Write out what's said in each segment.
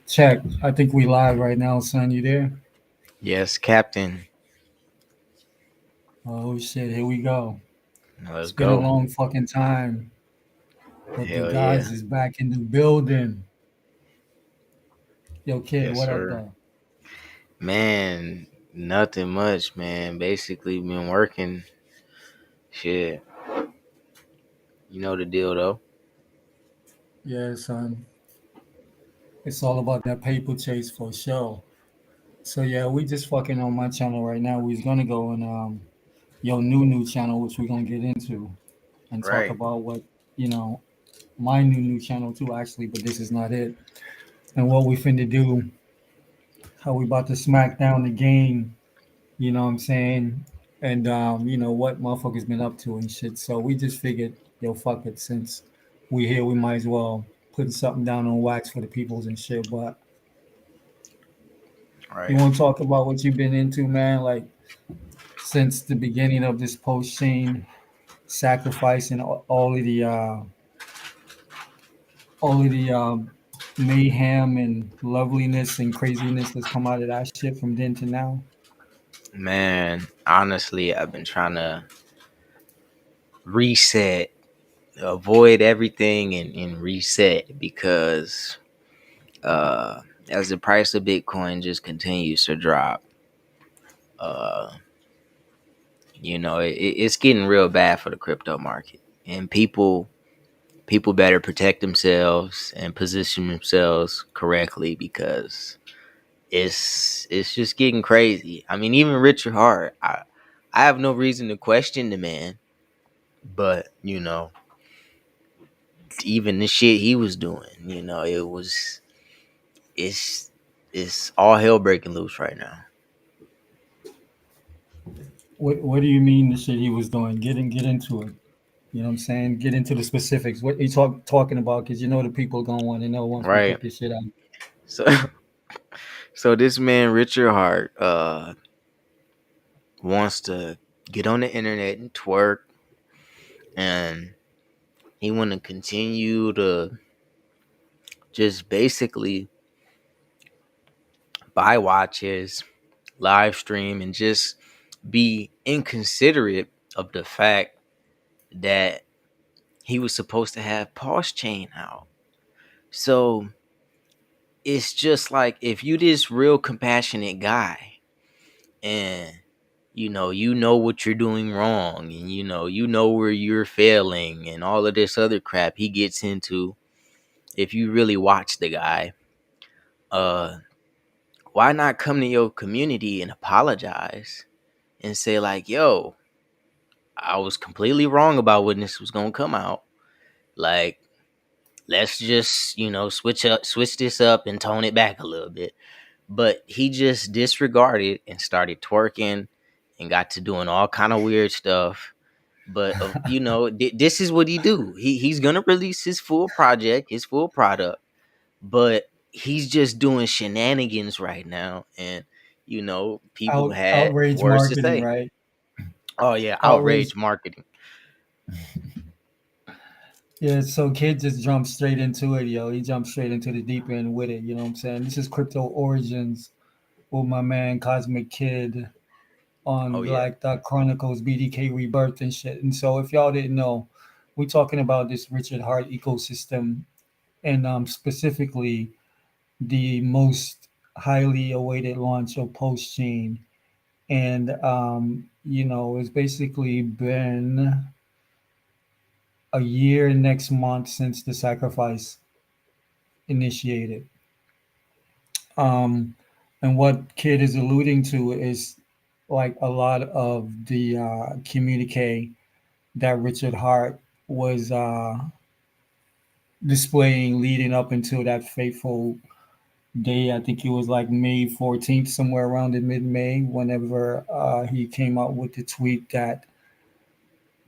Check. I think we live right now, son. You there? Yes, Captain. Oh shit, here we go. It's Let's been a go. long fucking time, but the Hell guys yeah. is back in the building. Yo, kid, Yes, what up sir. though? Man, nothing much, man. Basically been working. Shit. You know the deal though. Yeah, son. It's all about that paper chase for sure. So yeah, we just fucking on my channel right now. We's gonna go on your new channel, which we're gonna get into and talk Right. about what you know my new channel too, actually. But this is not it. And what we finna do? How we about to smack down the game? You know what I'm saying? And what motherfuckers been up to and shit. So we just figured, yo, fuck it. Since we here, we might as well put something down on wax for the peoples and shit. But you Right. want to talk about what you've been into, man? Like since the beginning of this post chain sacrifice and all of the mayhem and loveliness and craziness that's come out of that shit from then to now. Man, honestly, I've been trying to reset, avoid everything and reset because uh as the price of Bitcoin just continues to drop, uh it's getting real bad for the crypto market. And people better protect themselves and position themselves correctly because it's just getting crazy. I mean, even Richard Hart, I have no reason to question the man, but even the shit he was doing, it's it's all hell breaking loose right now. What do you mean the shit he was doing? Get into it. You know what I'm saying? Get into the specifics. What you talking about? Because you know the people gonna want to know once we Right. put this shit out. So so this man Richard Hart wants to get on the internet and twerk, and he want to continue to just basically buy watches, live stream, and just be inconsiderate of the fact that he was supposed to have Pulse Chain out. So it's just like, if you this real compassionate guy and you know what you're doing wrong, and you know where you're failing and all of this other crap he gets into. If you really watch the guy, uh why not come to your community and apologize and say like, yo, I was completely wrong about when this was gonna come out. Like, let's just switch this up and tone it back a little bit. But he just disregarded and started twerking and got to doing all kind of weird stuff. But this is what he do. He's gonna release his full project, his full product, but he's just doing shenanigans right now. And people had Outrage words to marketing, say. right? Oh yeah, Outrage. outrage marketing. Yeah. So kid just jumped straight into it, yo. He jumped straight into the deep end with it. You know what I'm saying? This is crypto origins with my man Cosmic Kid on Oh yeah. Black Dot Chronicles BDK Rebirth and shit. And so if y'all didn't know, we talking about this Richard Hart ecosystem and specifically the most highly awaited launch of Postchain. And, it's basically been a year next month since the sacrifice initiated. Um, and what Kid is alluding to is like a lot of the communique that Richard Hart was displaying leading up until that fateful day. I think it was like May 14th, somewhere around in mid May, whenever he came out with the tweet that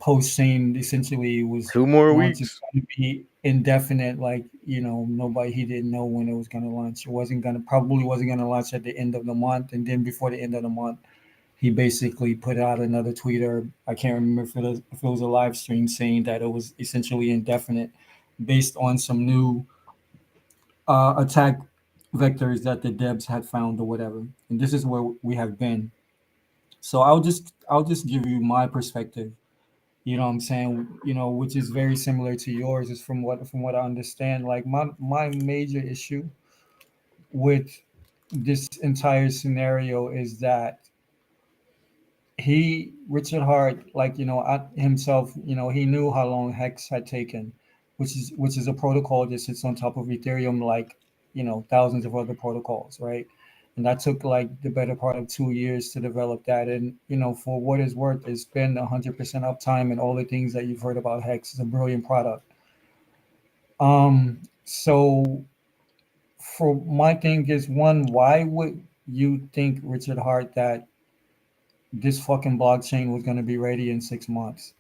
post saying essentially was 2 more once it's weeks. going to be indefinite, like, nobody, he didn't know when it was going to launch. It probably wasn't going to launch at the end of the month. And then before the end of the month, he basically put out another tweet, or I can't remember if it was a live stream saying that it was essentially indefinite based on some new attack vectors that the Debs had found or whatever. And this is where we have been. So I'll just give you my perspective. You know what I'm saying? You know, which is very similar to yours, is from what I understand. Like my major issue with this entire scenario is that Richard Hart, like, himself, he knew how long Hex had taken, which is a protocol that sits on top of Ethereum, like, thousands of other protocols, right? And that took like the better part of 2 years to develop that. And for what it's worth, it's been 100% uptime and all the things that you've heard about Hex. Is a brilliant product. So for my thing is, one, why would you think, Richard Hart, that this fucking blockchain was going to be ready in 6 months?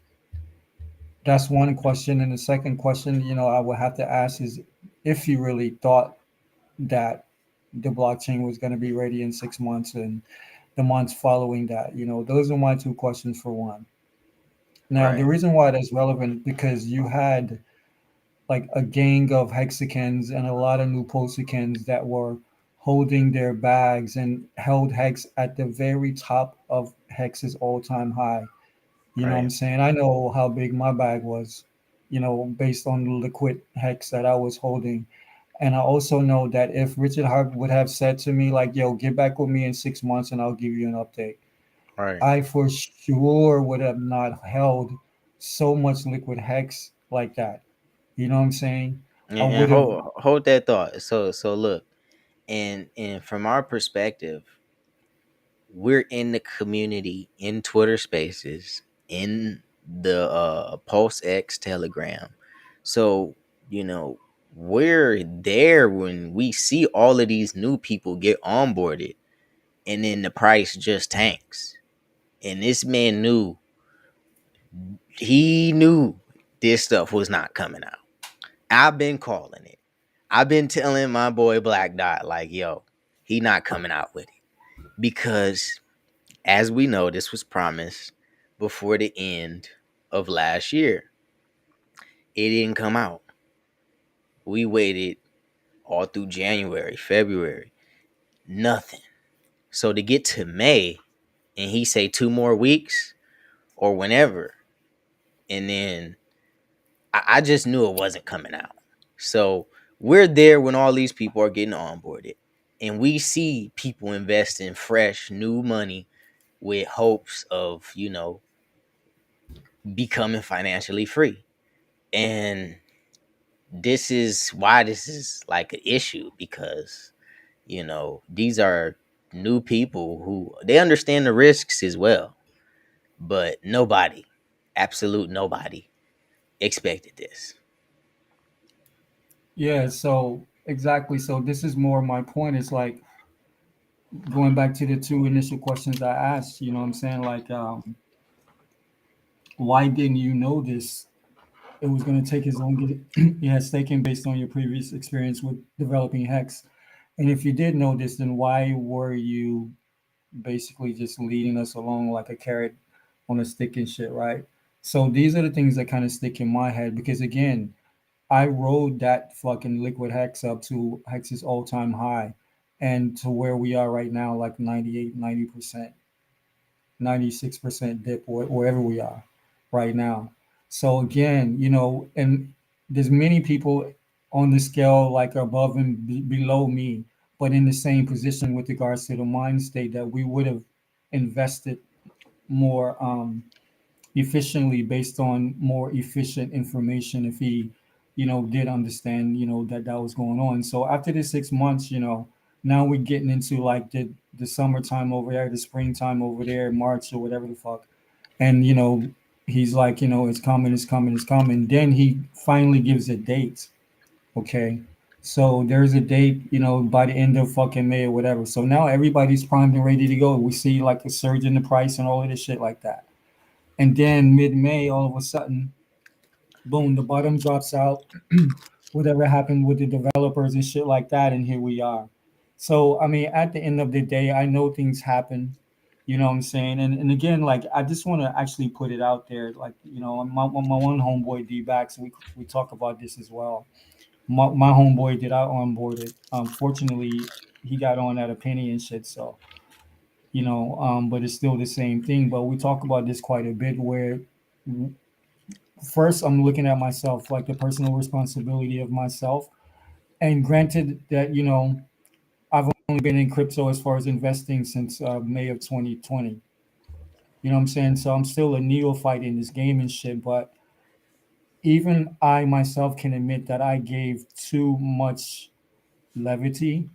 That's one question. And the second question, I would have to ask is if you really thought that the blockchain was going to be ready in 6 months and the months following that. Those are my two questions for one. Now, the Right. reason why that's relevant, because you had like a gang of hexagons and a lot of new posicans that were holding their bags and held Hex at the very top of Hex's all-time high. You know what I'm Right. saying? I know how big my bag was, based on the liquid Hex that I was holding. And I also know that if Richard Hart would have said to me, like, yo, get back with me in 6 months and I'll give you an update, Right. I for sure would have not held so much liquid Hex like that. You know what I'm saying? I And would have. hold that thought. So look, and from our perspective, we're in the community in Twitter Spaces, in the Pulse X Telegram. So, you know, we're there when we see all of these new people get onboarded, and then the price just tanks. And this man knew, he knew this stuff was not coming out. I've been calling it. I've been telling my boy Black Dot, like, yo, he not coming out with it. Because as we know, this was promised before the end of last year. It didn't come out. We waited all through January, February, nothing. So to get to May and he say 2 more weeks or whenever, and then I just knew it wasn't coming out. So we're there when all these people are getting onboarded, and we see people investing fresh new money with hopes of, becoming financially free. And this is why this is like an issue, because these are new people who they understand the risks as well, but nobody, absolute nobody, expected this. Yeah, so exactly. So this is more my point. It's like going back to the two initial questions I asked, you know what I'm saying? Like, why didn't you know this? It was going to take as long as you had staking based on your previous experience with developing Hex. And if you did know this, then why were you basically just leading us along like a carrot on a stick and shit, right? So these are the things that kind of stick in my head because, again, I rode that fucking liquid Hex up to Hex's all-time high and to where we are right now, like 98, 90%, 96% dip, wherever we are right now. So again, and there's many people on the scale like above and below me, but in the same position with regards to the mind state that we would have invested more efficiently based on more efficient information if he, did understand, that was going on. So after the 6 months, now we're getting into like the summertime over there, the springtime over there, March or whatever the fuck. And he's like, it's coming, it's coming, it's coming. Then he finally gives a date. Okay. So there's a date, by the end of fucking May or whatever. So now everybody's primed and ready to go. We see like a surge in the price and all of this shit like that. And then mid May, all of a sudden, boom, the bottom drops out. Whatever happened with the developers and shit like that, and here we are. So I mean, at the end of the day, I know things happen. You know what I'm saying? And again, like I just want to actually put it out there. Like, my one homeboy D backs, we talk about this as well. my homeboy that I onboarded. Fortunately, he got on at a penny and shit. So but it's still the same thing. But we talk about this quite a bit. Where first I'm looking at myself, like the personal responsibility of myself. And granted that I've only been in crypto as far as investing since May of 2020. You know what I'm saying? So I'm still a neophyte in this game and shit. But even I myself can admit that I gave too much levity,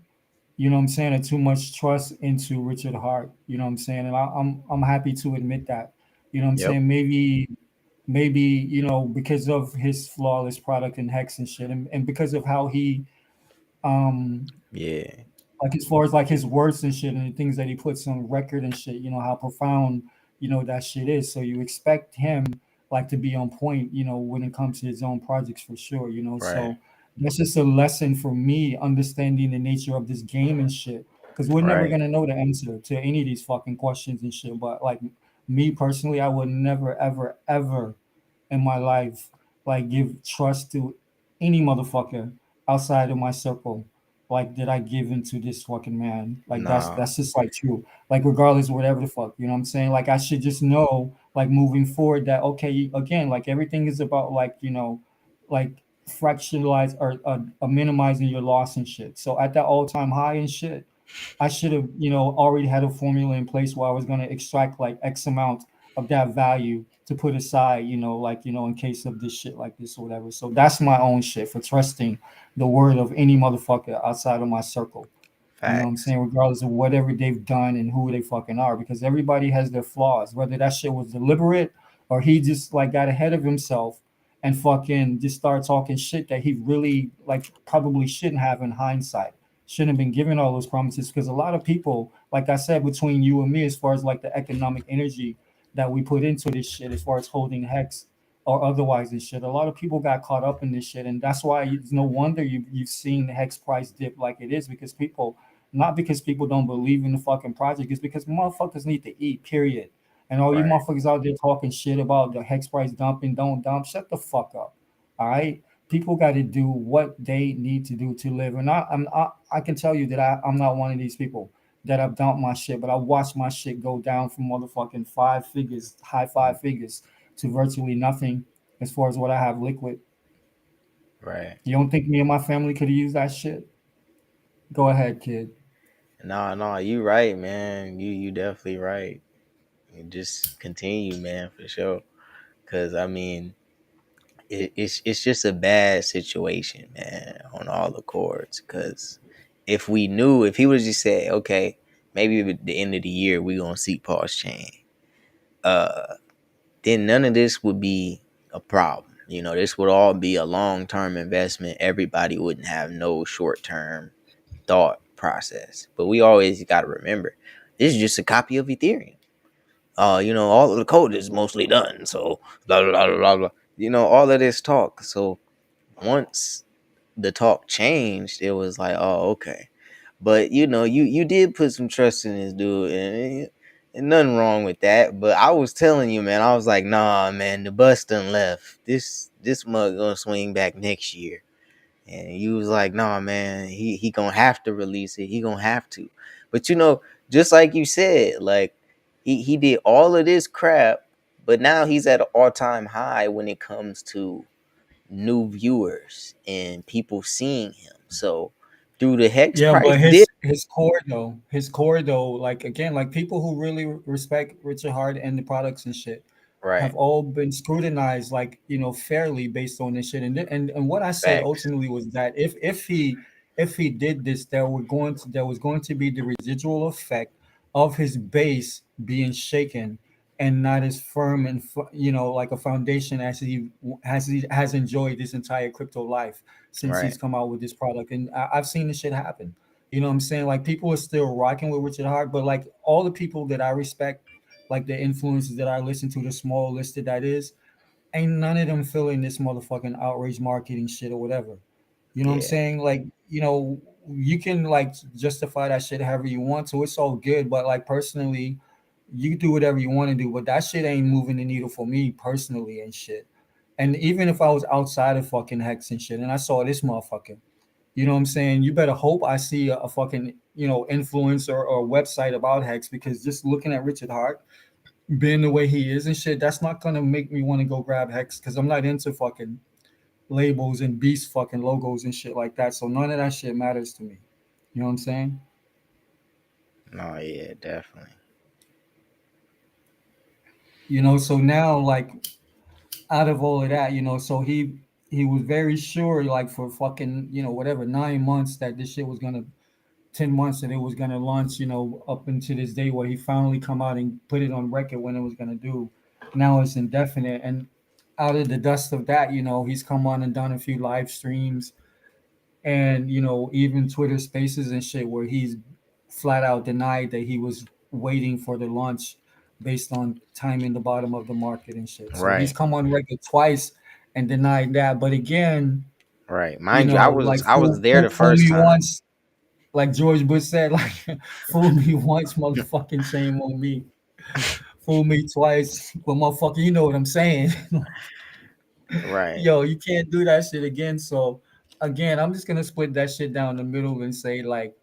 you know what I'm saying, and too much trust into Richard Hart. You know what I'm saying? And I'm happy to admit that. You know what I'm Yep. saying? Maybe, because of his flawless product and Hex and shit, and because of how he um Yeah. like as far as like his words and shit and the things that he puts on record and shit, how profound, that shit is. So you expect him like to be on point, when it comes to his own projects for sure, Right. So that's just a lesson for me understanding the nature of this game and shit. Cause we're never Right. gonna know the answer to any of these fucking questions and shit. But like me personally, I would never, ever, ever in my life like give trust to any motherfucker outside of my circle like that I give into this fucking man. Like that's Nah. that's just like true. Like regardless of whatever the fuck, you know what I'm saying? Like I should just know like moving forward that okay, again, like everything is about like, like fractionalize or minimizing your loss and shit. So at that all-time high and shit, I should have, already had a formula in place where I was going to extract like X amount of that value to put aside, like, in case of this shit like this or whatever. So that's my own shit for trusting the word of any motherfucker outside of my circle. You know what I'm Facts. saying? Regardless of whatever they've done and who they fucking are, because everybody has their flaws, whether that shit was deliberate or he just like got ahead of himself and fucking just started talking shit that he really like probably shouldn't have in hindsight. Shouldn't have been given all those promises because a lot of people, like I said, between you and me, as far as like the economic energy that we put into this shit, as far as holding hex or otherwise and shit, a lot of people got caught up in this shit, and that's why it's no wonder you've seen the hex price dip like it is because people, not because people don't believe in the fucking project, it's because motherfuckers need to eat, period. And all you Right. motherfuckers out there talking shit about the hex price dumping, don't dump, shut the fuck up. All right? People got to do what they need to do to live. And I can tell you that I'm not one of these people that have dumped my shit, but I watched my shit go down from motherfucking five figures, high five figures, to virtually nothing as far as what I have liquid. Right. You don't think me and my family could have used that shit? Go ahead, kid. Nah, nah, you right, man. You definitely right. You just continue, man, for sure. Cause I mean, it's just a bad situation, man, on all the chords. Cause if he would just say, okay, maybe at the end of the year we gonna see pause chain, uh, then none of this would be a problem. You know, this would all be a long term investment. Everybody wouldn't have no short term thought process. But we always got to remember, this is just a copy of Ethereum. All of the code is mostly done. So blah blah blah blah blah. All of this talk. So once the talk changed, it was like, oh, okay. But you did put some trust in this dude, and nothing wrong with that. But I was telling you, man, I was like, nah, man, the bus done left. This mug gonna swing back next year. And you was like, nah, man, he gonna have to release it. He gonna have to. But just like you said, like he did all of this crap, but now he's at an all time high when it comes to new viewers and people seeing him. So through the hex Yeah, price but dip, his core though, like again, like people who really respect Richard Hart and the products and shit right? have all been scrutinized, like fairly based on this shit. And what I said Facts, ultimately was that if he did this, there was going to be the residual effect of his base being shaken and not as firm and like a foundation as he has enjoyed this entire crypto life since right? he's come out with this product. And I've seen this shit happen. You know what I'm saying? Like people are still rocking with Richard Hart, but like all the people that I respect, like the influences that I listen to, the small listed that is, ain't none of them feeling this motherfucking outrage marketing shit or whatever. You know what I'm Yeah, saying? Like, you can like justify that shit however you want to. It's all good, but like personally, you do whatever you want to do, but that shit ain't moving the needle for me personally and shit. And even if I was outside of fucking Hex and shit, and I saw this motherfucker, you know what I'm saying? You better hope I see a fucking, influencer or website about Hex, because just looking at Richard Hart being the way he is and shit, that's not gonna make me want to go grab Hex, because I'm not into fucking labels and beast fucking logos and shit like that. So none of that shit matters to me. You know what I'm saying? No, yeah, definitely. So now, like, out of all of that, so he was very sure, like, for fucking, whatever, 9 months, that this shit was gonna 10 months that it was gonna launch, up until this day where he finally come out and put it on record when it was gonna do. Now it's indefinite. And out of the dust of that, he's come on and done a few live streams, and even Twitter Spaces and shit, where he's flat out denied that he was waiting for the launch based on timing the bottom of the market and shit. So he's Right, come on record twice and denied that. But again, right. Mind you, like, I was there the fool first me time. once, like George Bush said, like, fool me once, motherfucking shame on me. Fool me twice, but motherfucker, you know what I'm saying. Right. Yo, you can't do that shit again. So again, I'm just gonna split that shit down the middle and say, like,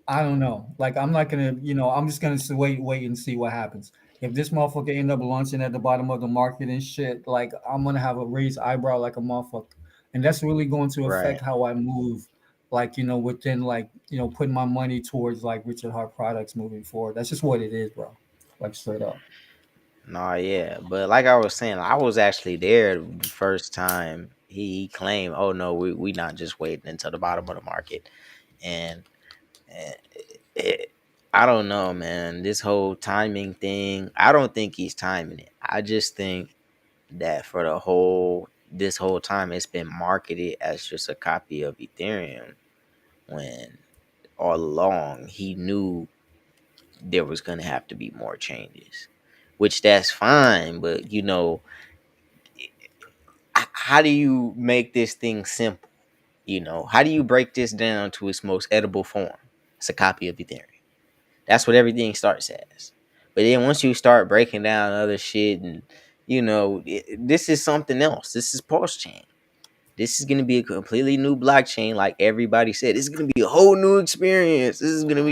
I don't know. Like, I'm not gonna, I'm just gonna wait and see what happens. If this motherfucker end up launching at the bottom of the market and shit, like, I'm gonna have a raised eyebrow like a motherfucker, and that's really going to Right. affect how I move. Like, within, like, putting my money towards, like, Richard Hart products moving forward. That's just what it is, bro. Like, straight up. No, yeah. But like I was saying, I was actually there the first time he claimed, "Oh no, we not just waiting until the bottom of the market." And, and it, I don't know, man. This whole timing thing, I don't think he's timing it. I just think that for this whole time, it's been marketed as just a copy of Ethereum, when all along he knew there was gonna have to be more changes, which that's fine. But how do you make this thing simple? How do you break this down to its most edible form? It's a copy of Ethereum. That's what everything starts as. But then once you start breaking down other shit, and this is something else. This is Pulse Chain. This is going to be a completely new blockchain, like everybody said. This is going to be a whole new experience. This is going to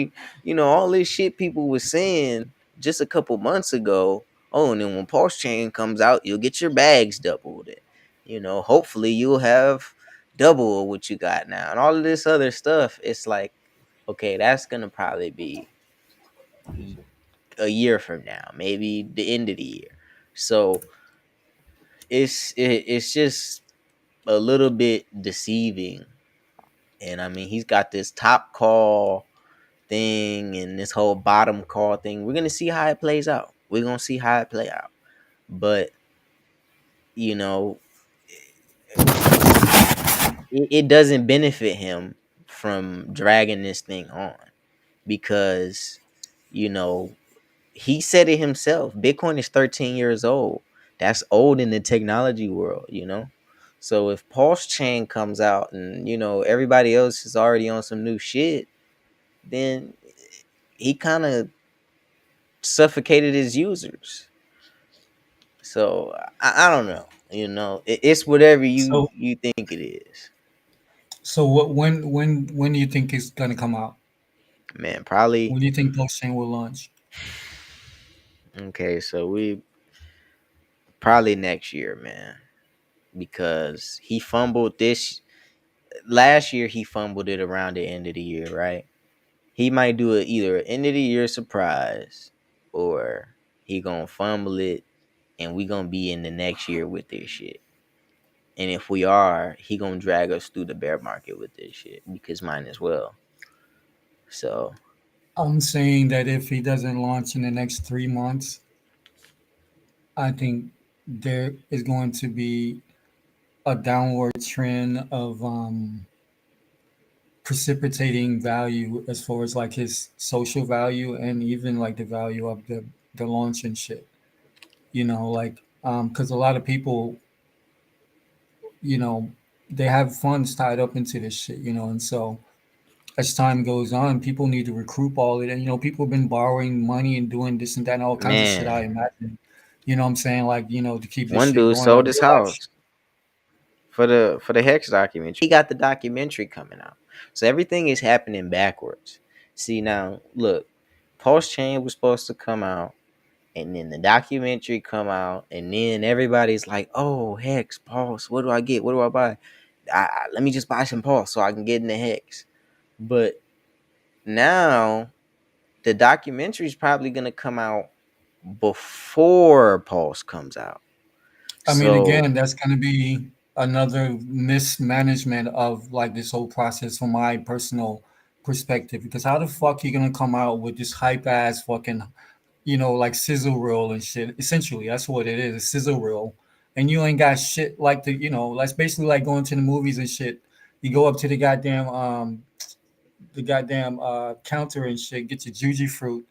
be, all this shit people was saying just a couple months ago. Oh, and then when Pulse Chain comes out, you'll get your bags doubled. Hopefully you'll have double of what you got now, and all of this other stuff. It's like, okay, that's going to probably be a year from now, maybe the end of the year. So it's just a little bit deceiving. And I mean, he's got this top call thing and this whole bottom call thing. We're gonna see how it plays out. We're gonna see how it play out. But you know, it doesn't benefit him from dragging this thing on, because you know he said it himself. Bitcoin is 13 years old. That's old in the technology world. So if Pulse Chain comes out and everybody else is already on some new shit, then he kind of suffocated his users. So I don't know. It's whatever So, you think it is. what, when do you think it's gonna come out? Man, probably. When do you think blockchain will launch? Okay, so we probably next year, man, because he fumbled this last year. He fumbled it around the end of the year, right? He might do it either end of the year surprise, or he gonna fumble it and we gonna be in the next year with this shit. And if we are, he gonna drag us through the bear market with this shit, because mine as well. So I'm saying that if he doesn't launch in the next 3 months, I think there is going to be a downward trend of precipitating value, as far as, like, his social value, and even, like, the value of the launch and shit. Like, because a lot of people, you know, they have funds tied up into this shit, and so as time goes on, people need to recoup all of it. And people have been borrowing money and doing this and that and all kinds of shit, I man, imagine. You know what I'm saying? Like, to keep this One shit dude going. Like sold his real life house for the Hex documentary. He got the documentary coming out. So everything is happening backwards. See now, look, Pulse Chain was supposed to come out, and then the documentary come out, and then everybody's like, "Oh, Hex, Pulse, what do I get? What do I buy? Let me just buy some Pulse so I can get in the Hex." But now the documentary is probably gonna come out before Pulse comes out. I mean, So again, that's going to be another mismanagement of like this whole process from my personal perspective. Because how the fuck you going to come out with this hype ass fucking, like sizzle reel and shit? Essentially, that's what it is, a sizzle reel. And you ain't got shit like that's basically like going to the movies and shit. You go up to the goddamn counter and shit, get your juji fruit,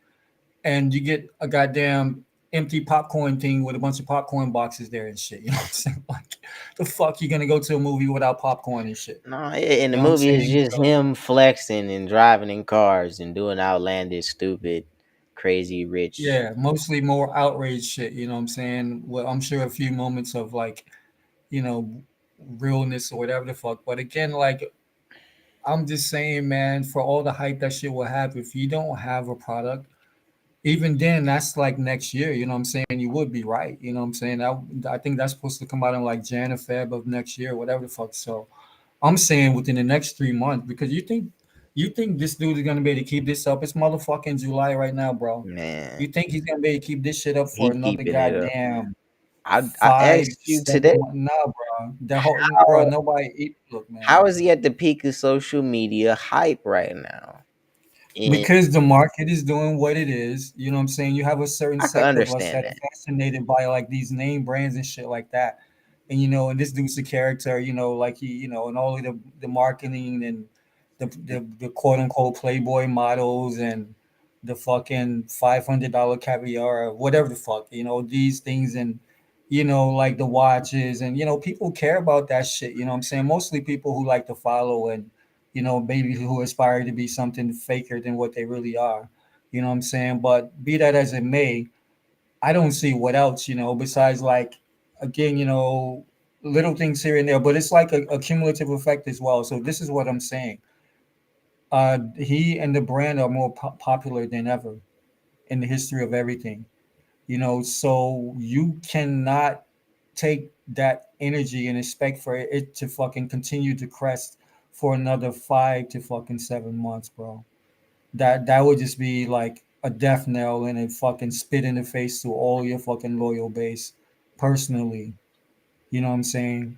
and you get a goddamn empty popcorn thing with a bunch of popcorn boxes there and shit. You know what I'm saying? Like, the fuck you gonna go to a movie without popcorn and shit? no, in You the know what I'm movie it's saying? just him flexing and driving in cars and doing outlandish, stupid, crazy, rich. Yeah, mostly more outrage shit. You know what I'm saying? Well, I'm sure a few moments of like, you know, realness or whatever the fuck. But again, like, I'm just saying, man, for all the hype that shit will have, if you don't have a product, even then, that's like next year. You know what I'm saying? You would be right. You know what I'm saying? I think that's supposed to come out in like Jan or Feb of next year, whatever the fuck. So I'm saying within the next 3 months, because you think this dude is gonna be able to keep this up? It's motherfucking July right now, bro. Man, You think he's gonna be able to keep this shit up for he another keeping it up. goddamn I five, asked you 7 today, months? Nah, bro. The whole bro, how, nobody eat. Look, how man. is he at the peak of social media hype right now? And Because the market is doing what it is, you know what I'm saying? You have a certain I can sect of us understand that that. are fascinated by like these name brands and shit like that. And this dude's a character, like and all of the marketing and the quote unquote Playboy models and the fucking $500 caviar or whatever the fuck, these things and like the watches and people care about that shit, you know what I'm saying? Mostly people who like to follow and maybe who aspire to be something faker than what they really are. You know what I'm saying? But be that as it may, I don't see what else, besides like, again, little things here and there, but it's like a cumulative effect as well. So this is what I'm saying. He and the brand are more popular than ever in the history of everything, so you cannot take that energy and expect for it to fucking continue to crest for another 5 to fucking 7 months, bro. That would just be like a death knell and a fucking spit in the face to all your fucking loyal base personally. You know what I'm saying?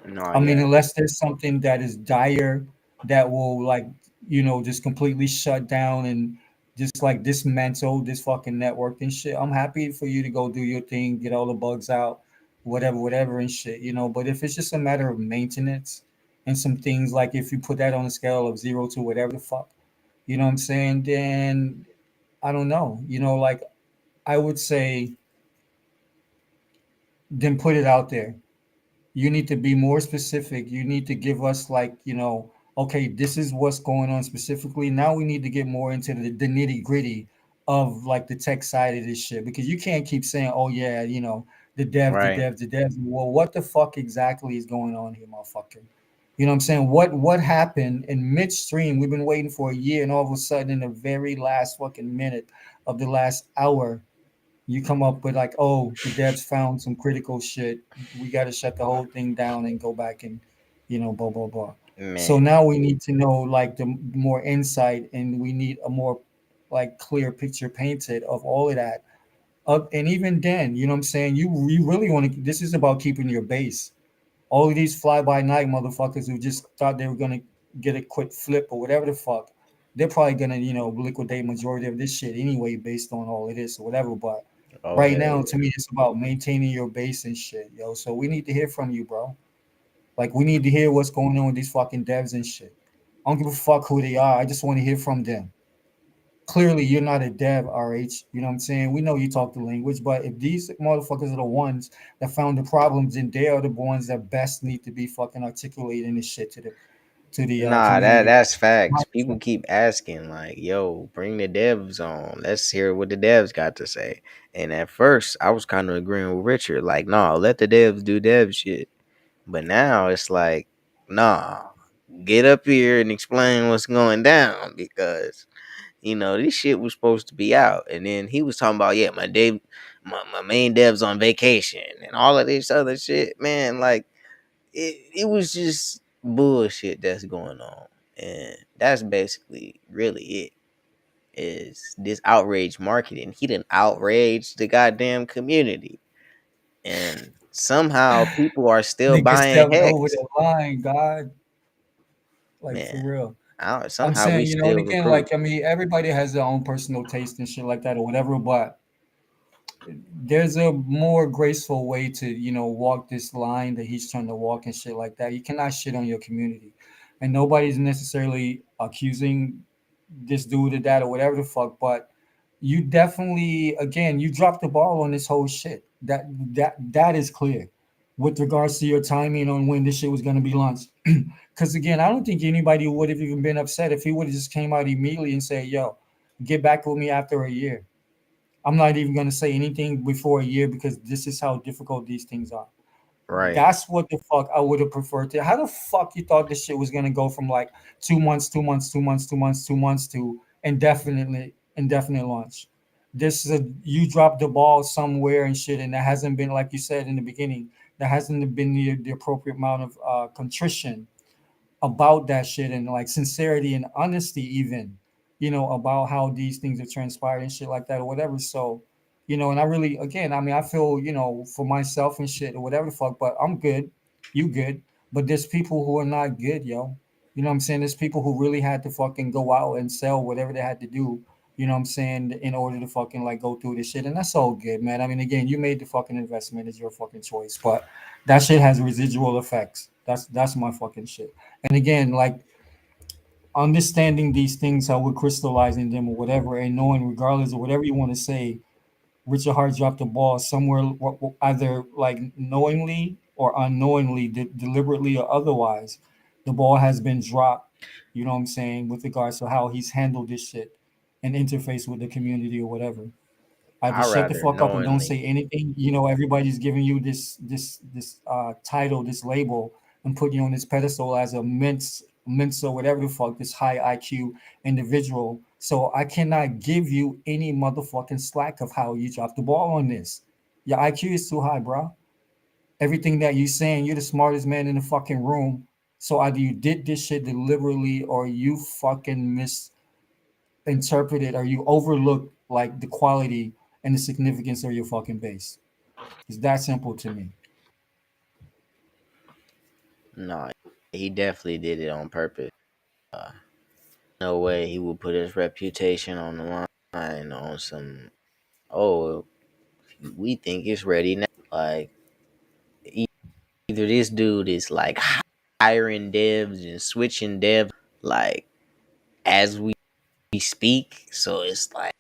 No, I mean, yeah. unless there's something that is dire that will like, just completely shut down and just like dismantle this fucking network and shit. I'm happy for you to go do your thing, get all the bugs out, whatever and shit. But if it's just a matter of maintenance and some things like if you put that on a scale of 0 to whatever the fuck, you know what I'm saying, then I don't know. Like I would say then put it out there. You need to be more specific. You need to give us like, okay, this is what's going on specifically. Now we need to get more into the nitty gritty of like the tech side of this shit because you can't keep saying, oh yeah, the devs, the Right. devs, the devs. Well, what the fuck exactly is going on here, motherfucker? You know what I'm saying? What happened in midstream? We've been waiting for a year, and all of a sudden, in the very last fucking minute of the last hour, you come up with like, oh, the devs found some critical shit. We got to shut the whole thing down and go back and, blah blah blah. So Man. now we need to know like the more insight, and we need a more like clear picture painted of all of that. And even then, you know what I'm saying? You really want to. This is about keeping your base. All of these fly by night motherfuckers who just thought they were gonna get a quick flip or whatever the fuck, they're probably gonna liquidate majority of this shit anyway based on all of this or whatever. But Oh right hell now, yeah. to me, it's about maintaining your base and shit, yo. So we need to hear from you, bro. Like we need to hear what's going on with these fucking devs and shit. I don't give a fuck who they are. I just want to hear from them. Clearly, you're not a dev, RH. You know what I'm saying? We know you talk the language, but if these motherfuckers are the ones that found the problems, then they are the ones that best need to be fucking articulating this shit to them. to the Nah, community. that's My facts. People perspective. keep asking, like, yo, bring the devs on. Let's hear what the devs got to say. And at first I was kind of agreeing with Richard, like, nah, let the devs do dev shit. But now it's like, nah, get up here and explain what's going down because this shit was supposed to be out. And then he was talking about, yeah, my main dev's on vacation and all of this other shit. Man, like it was just bullshit that's going on. And that's basically really it. Is this outrage marketing? He didn't outrage the goddamn community. And somehow people are still Nigga buying stepped over Hex. the line, God, like for Man, real. I'm somehow we saying, and still again, recruit. like I mean, everybody has their own personal taste and shit like that or whatever, but there's a more graceful way to walk this line that he's trying to walk and shit like that. You cannot shit on your community, and nobody's necessarily accusing this dude of that or whatever the fuck. But you definitely, again, you dropped the ball on this whole shit. That is clear with regards to your timing on when this shit was going to be launched. Because again, I don't think anybody would have even been upset if he would have just came out immediately and said, "Yo, get back with me after a year." I'm not even going to say anything before a year because this is how difficult these things are. Right. That's what the fuck I would have preferred to. How the fuck you thought this shit was gonna go from like 2 months, 2 months, 2 months, 2 months, 2 months to indefinite launch? This is a you dropped the ball somewhere and shit, and that hasn't been like you said in the beginning. There hasn't been the appropriate amount of contrition about that shit and like sincerity and honesty even about how these things have transpired and shit like that or whatever. So and I really, again, I mean, I feel for myself and shit or whatever the fuck, but I'm good, you good, but there's people who are not good, yo. You know what I'm saying? There's people who really had to fucking go out and sell whatever they had to do, what I'm saying, in order to fucking like go through this shit. And that's all good, man. I mean, again, you made the fucking investment, it's your fucking choice, but that shit has residual effects. That's my fucking shit. And again, like understanding these things, how we're crystallizing them or whatever, and knowing, regardless of whatever you want to say, Richard Hart dropped the ball somewhere, either like knowingly or unknowingly, deliberately or otherwise. The ball has been dropped. You know what I'm saying, with regards to how he's handled this shit and interface with the community or whatever. Either I shut the rather fuck up and don't knowingly. say anything. Everybody's giving you this title, this label, and put you on this pedestal as a mensa, whatever the fuck, this high IQ individual. So I cannot give you any motherfucking slack of how you drop the ball on this. Your IQ is too high, bro. Everything that you saying, you're the smartest man in the fucking room. So either you did this shit deliberately or you fucking misinterpreted or you overlooked like the quality and the significance of your fucking base. It's that simple to me. No, he definitely did it on purpose. Uh, no way he would put his reputation on the line on some. Oh, we think it's ready now. Like either this dude is like hiring devs and switching devs like as we speak. So it's like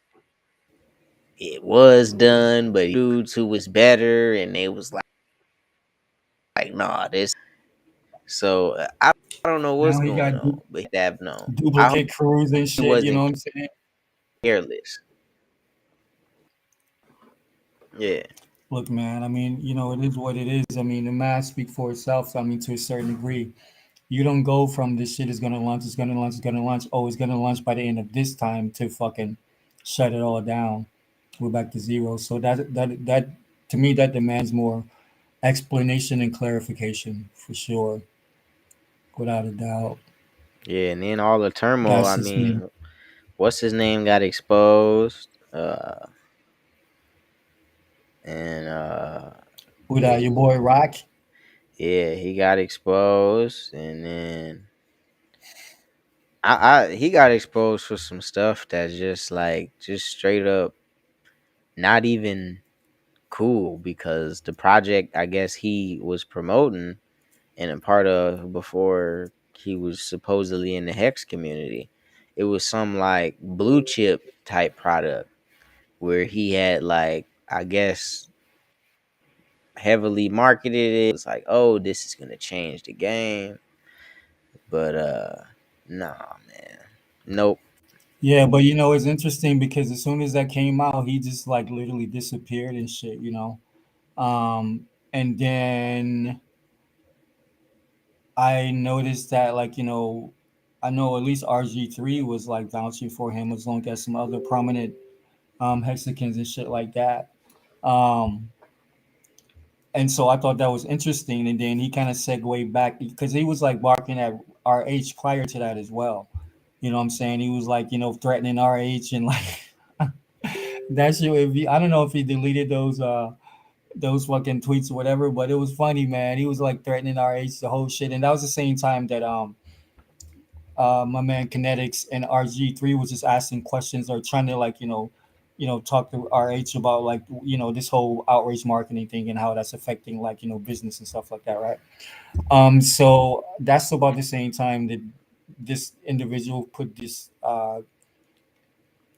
it was done, but dudes who was better, and they was like nah, this. So I don't know what's Now he going got on, but he have known. I hope duplicate crews and he shit. You know wasn't what I'm saying? careless. Yeah. Look, man. I mean, it is what it is. I mean, the math speak for itself. I mean, to a certain degree, you don't go from this shit is gonna launch, it's gonna launch, it's gonna launch. Oh, it's gonna launch by the end of this time to fucking shut it all down. We're back to zero. So that to me that demands more explanation and clarification for sure, without a doubt. Yeah, and then all the turmoil. That's I just me. mean, what's his name got exposed? And With yeah, your boy Rock. yeah, he got exposed, and then I he got exposed for some stuff that's just like just straight up not even cool because the project I guess he was promoting and a part of before he was supposedly in the Hex community, it was some like blue chip type product where he had like I guess heavily marketed it. It's like, oh, this is gonna change the game. But nah, man. Nope. Yeah, but you know, it's interesting because as soon as that came out, he just like literally disappeared and shit, you know. And then I noticed that, like, you know, I know at least RG3 was like vouching for him as long as some other prominent Hexicans and shit like that. Um, and so I thought that was interesting. And then he kind of segued back because he was like barking at RH prior to that as well. You know what I'm saying? He was like, you know, threatening RH and like that shit. If he, I don't know if he deleted those fucking tweets or whatever, but it was funny, man. He was like threatening RH the whole shit, and that was the same time that my man Kinetics and RG3 was just asking questions or trying to like talk to RH about like this whole outrage marketing thing and how that's affecting like business and stuff like that, right? So that's about the same time that this individual put this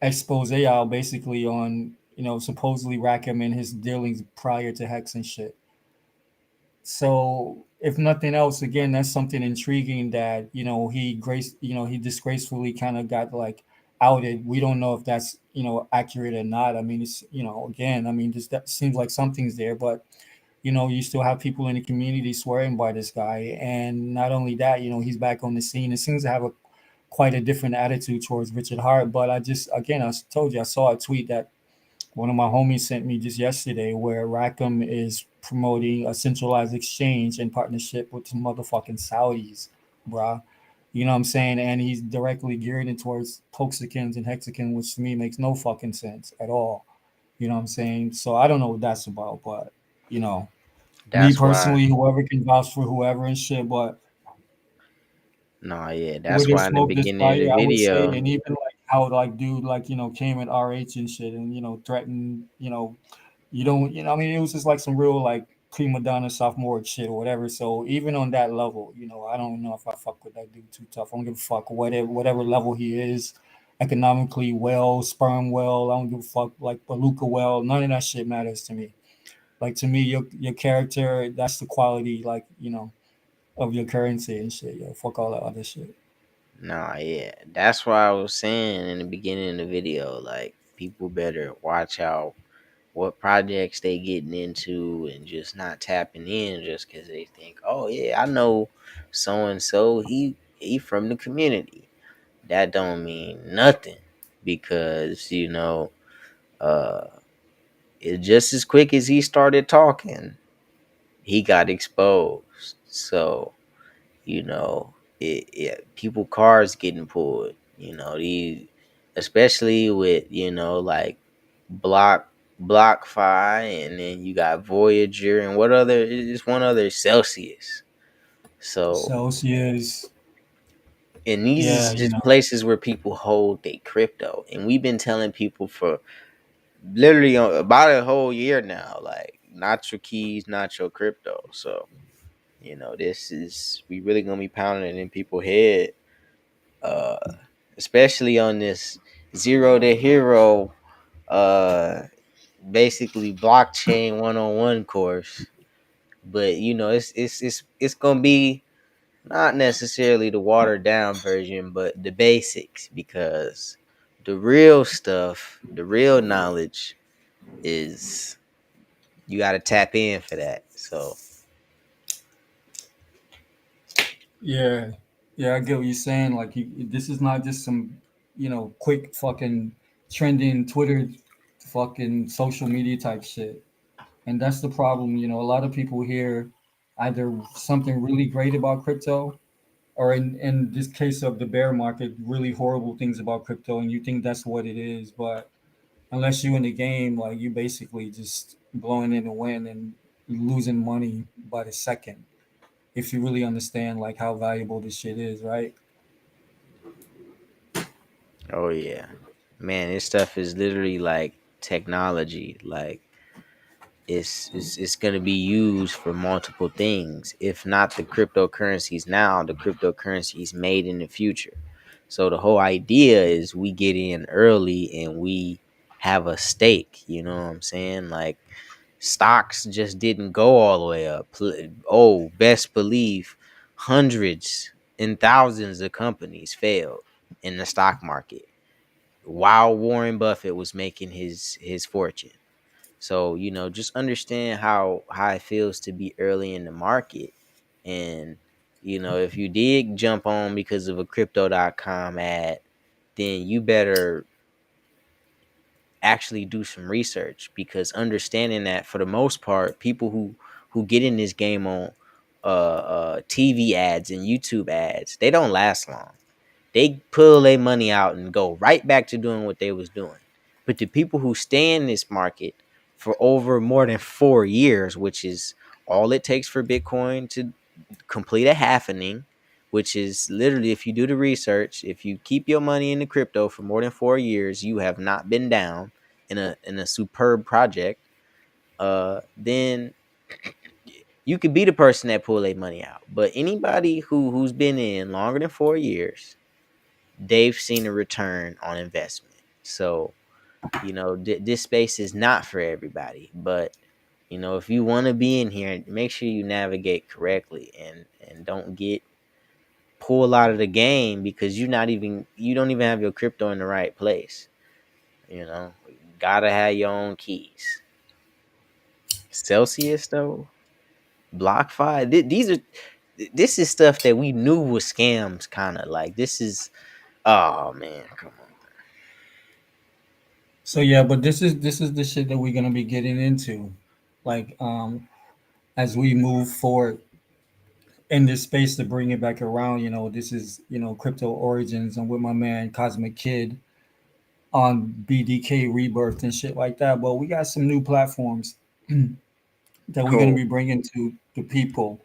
expose out basically on supposedly Rackham and his dealings prior to Hex and shit. So if nothing else, again, that's something intriguing that he disgracefully kind of got like outed. We don't know if that's accurate or not. I mean, it's again, I mean, this that seems like something's there, but you still have people in the community swearing by this guy, and not only that, he's back on the scene. It seems to have a quite a different attitude towards Richard Hart. But I just, again, I told you, I saw a tweet that one of my homies sent me just yesterday where Rackham is promoting a centralized exchange in partnership with some motherfucking Saudis, bruh. You know what I'm saying? And he's directly geared it towards Toxicans and Hexicans, which to me makes no fucking sense at all. You know what I'm saying? So I don't know what that's about, but you know, me That's why. personally, whoever can vouch for whoever and shit, but Nah, yeah. where That's there's why in the smoke, there's beginning of fire, the I would say. video. And even like how like dude like came at RH and shit and threatened you don't, I mean, it was just like some real like prima donna sophomore shit or whatever. So even on that level, I don't know if I fuck with that dude too tough. I don't give a fuck whatever level he is, economically well, sperm well. I don't give a fuck like Beluga well. None of that shit matters to me. Like to me, your character, that's the quality, like of your currency and shit. Yo, fuck all that other shit. Nah, yeah. That's why I was saying in the beginning of the video, like people better watch out what projects they getting into and just not tapping in just because they think, oh yeah, I know so and so, he from the community. That don't mean nothing because uh it just as quick as he started talking, he got exposed. So people cars getting pulled. These, especially with like block BlockFi, and then you got Voyager, and what other is one other Celsius. So, Celsius, and these yeah, is just places where people hold their crypto, and we've been telling people for literally about a whole year now, like not your keys, not your crypto. So this is we really gonna be pounding it in people's head, uh, especially on this zero to hero, uh, basically blockchain 101 course. But it's gonna be not necessarily the watered down version, but the basics, because the real stuff, the real knowledge is you got to tap in for that. So yeah, yeah. I get what you're saying. Like, this is not just some, quick fucking trending Twitter, fucking social media type shit. And that's the problem. A lot of people hear either something really great about crypto, or in this case of the bear market, really horrible things about crypto, and you think that's what it is. But unless you're in the game, like you basically just blowing in the wind and losing money by the second. If you really understand like how valuable this shit is, right? oh yeah, man, this stuff is literally like technology. Like it's going to be used for multiple things, if not the cryptocurrencies now, the cryptocurrencies made in the future. So the whole idea is we get in early and we have a stake, you know what I'm saying? Like stocks just didn't go all the way up. Oh, best believe hundreds, and thousands of companies failed in the stock market while Warren Buffett was making his fortune. So, just understand how it feels to be early in the market. And, if you did jump on because of a crypto.com ad, then you better actually do some research, because understanding that for the most part, people who get in this game on TV ads and YouTube ads, they don't last long. They pull their money out and go right back to doing what they was doing. But the people who stay in this market for over more than 4 years, which is all it takes for Bitcoin to complete a halvening, which is literally, if you do the research, if you keep your money in the crypto for more than 4 years, you have not been down in a superb project. Then you could be the person that pull their money out. But anybody who's been in longer than 4 years, they've seen a return on investment. So, this space is not for everybody. But, if you want to be in here, make sure you navigate correctly, and don't get pulled out of the game because you don't even have your crypto in the right place. Gotta have your own keys. Celsius though, BlockFi, this is stuff that we knew was scams, kind of like this is. Oh man, come on. So yeah, but this is the shit that we're gonna be getting into, like as we move forward in this space to bring it back around. This is crypto origins, and with my man Cosmic Kid on BDK Rebirth and shit like that. But we got some new platforms that we're gonna Cool. be bringing to the people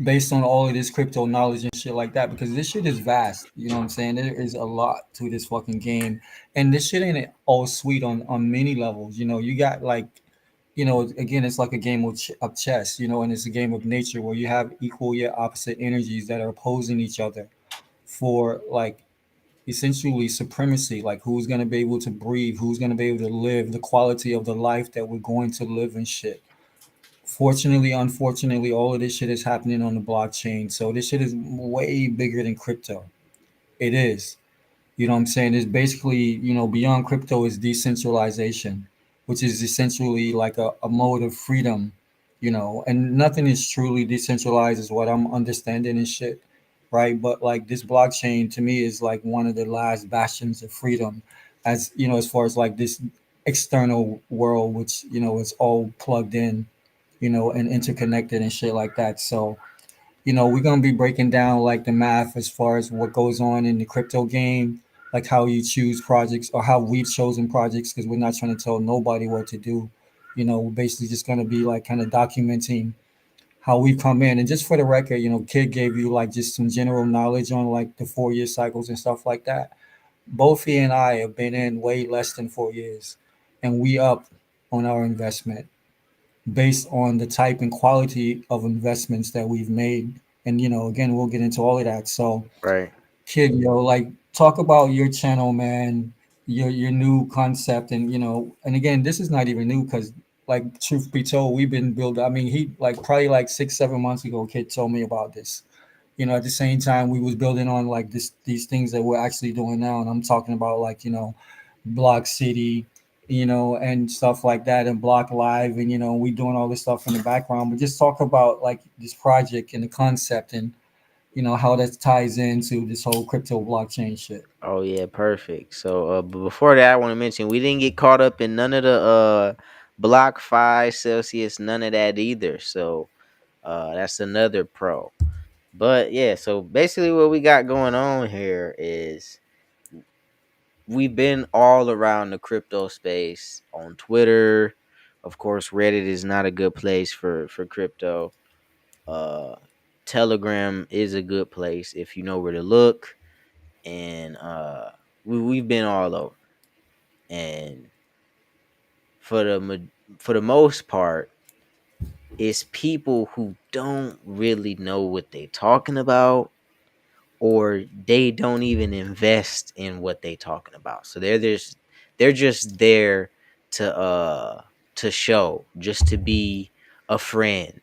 based on all of this crypto knowledge and shit like that, because this shit is vast. You know what I'm saying? There is a lot to this fucking game, and this shit ain't all sweet on many levels. You got like, again, it's like a game of chess. And it's a game of nature where you have equal yet opposite energies that are opposing each other for like essentially supremacy, like who's going to be able to breathe, who's going to be able to live the quality of the life that we're going to live and shit. Fortunately, unfortunately, all of this shit is happening on the blockchain. So this shit is way bigger than crypto. It is. You know what I'm saying? It's basically, beyond crypto is decentralization, which is essentially like a mode of freedom, and nothing is truly decentralized, is what I'm understanding and shit. Right. But like this blockchain to me is like one of the last bastions of freedom, as far as like this external world, which, is all plugged in, and interconnected and shit like that. So, we're gonna be breaking down like the math as far as what goes on in the crypto game, like how you choose projects or how we've chosen projects, because we're not trying to tell nobody what to do. We're basically just gonna be like kind of documenting how we come in. And just for the record, Kid gave you like just some general knowledge on like the 4 year cycles and stuff like that. Both he and I have been in way less than 4 years, and we up on our investment based on the type and quality of investments that we've made. And again, we'll get into all of that. So, Right. Kid, like talk about your channel, man, your new concept, and and again, this is not even new because, like, truth be told, we've been building. I mean, he like probably like 6, 7 months ago, Kid told me about this. At the same time, we was building on like these things that we're actually doing now, and I'm talking about like Block City, and stuff like that, and Block Live, and we doing all this stuff in the background. But just talk about like this project and the concept, and how that ties into this whole crypto blockchain shit. Oh yeah, perfect. So, but before that, I want to mention we didn't get caught up in none of the BlockFi, Celsius, none of that either. So, that's another pro. But yeah, so basically, what we got going on here is we've been all around the crypto space on Twitter. Of course, Reddit is not a good place for crypto. Uh, Telegram is a good place if you know where to look, and we've been all over. And for the most part, it's people who don't really know what they're talking about, or they don't even invest in what they talking about. So they're just there to show, just to be a friend.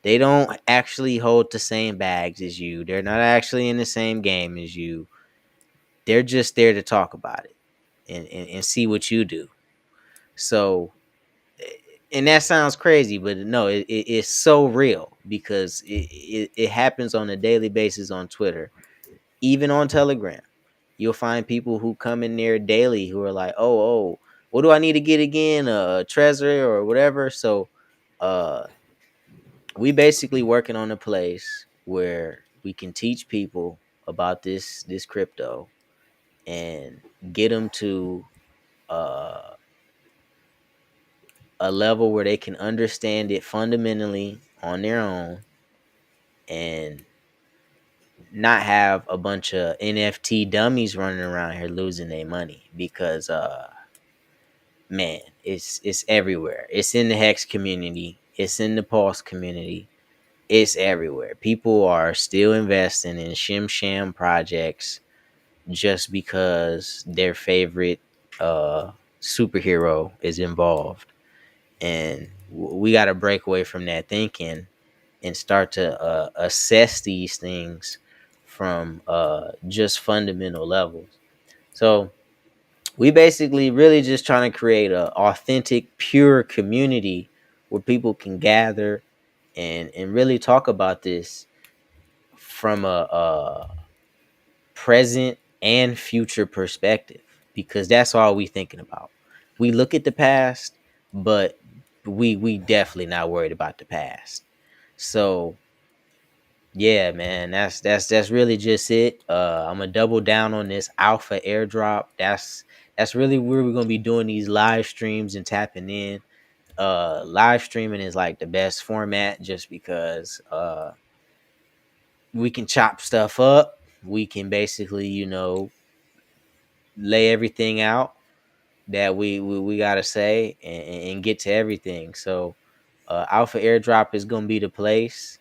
They don't actually hold the same bags as you. They're not actually in the same game as you. They're just there to talk about it and see what you do. So, and that sounds crazy, but no, it's so real because it happens on a daily basis on Twitter, even on Telegram. You'll find people who come in there daily who are like, oh, what do I need to get again? Trezor or whatever. So, uh, we basically working on a place where we can teach people about this crypto and get them to uh, a level where they can understand it fundamentally on their own and not have a bunch of NFT dummies running around here losing their money because man, it's everywhere. It's in the Hex community, it's in the Pulse community, it's everywhere. People are still investing in shim sham projects just because their favorite uh superhero is involved. And we got to break away from that thinking and start to assess these things from just fundamental levels. So we basically really just trying to create a authentic, pure community where people can gather and really talk about this from a present and future perspective, because that's all we thinking about. We look at the past, but we definitely not worried about the past. So yeah, man, that's really just it. I'm gonna double down on this alpha airdrop. That's really where we're gonna be doing these live streams and tapping in. Live streaming is like the best format just because we can chop stuff up. We can basically, lay everything out that we gotta say and get to everything. So alpha airdrop is gonna be the place,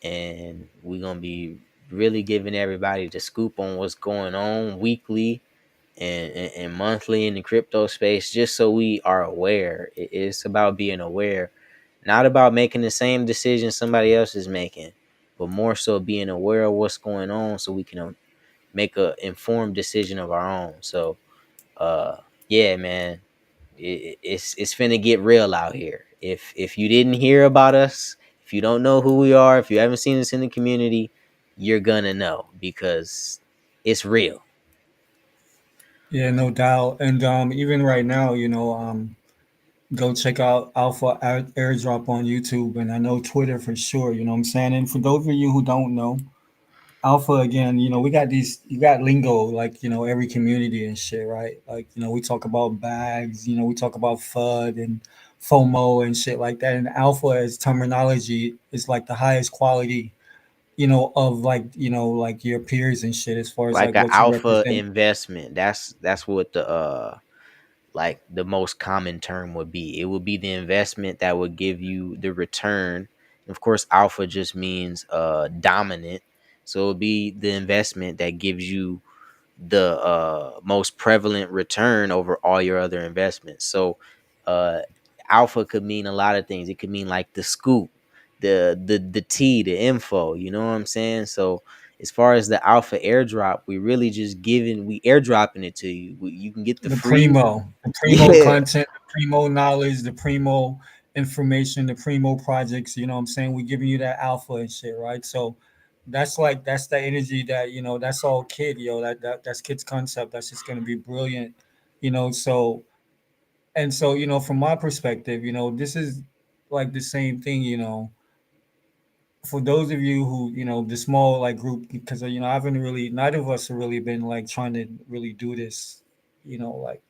and we're gonna be really giving everybody the scoop on what's going on weekly and monthly in the crypto space, just so we are aware. It's about being aware, not about making the same decision somebody else is making, but more so being aware of what's going on so we can make a informed decision of our own. So uh yeah, man, it's finna get real out here. If you didn't hear about us, if you don't know who we are, if you haven't seen us in the community, you're gonna know because it's real. Yeah, no doubt. And even right now, go check out Airdrop on YouTube, and I know Twitter for sure. You know what I'm saying? And for those of you who don't know, Alpha again, we got these, you got lingo, like, every community and shit, right? Like, we talk about bags, we talk about FUD and FOMO and shit like that. And Alpha as terminology is like the highest quality, of like, like your peers and shit as far as Like like an what you alpha represent. investment. That's what the like the most common term would be. It would be the investment that would give you the return. Of course, alpha just means dominant. So it would be the investment that gives you the most prevalent return over all your other investments. So uh alpha could mean a lot of things. It could mean like the scoop, the tea, the info, you know what I'm saying? So as far as the alpha airdrop, we airdropping it to you. You can get the free. The primo Yeah, content, the primo knowledge, the primo information, the primo projects. You know what I'm saying? We giving you that alpha and shit, right? So that's the energy that that's all kid, that's kid's concept. That's just gonna be brilliant, So and so from my perspective, this is like the same thing, for those of you who the small like group, because I haven't really, neither of us have really been like trying to really do this, like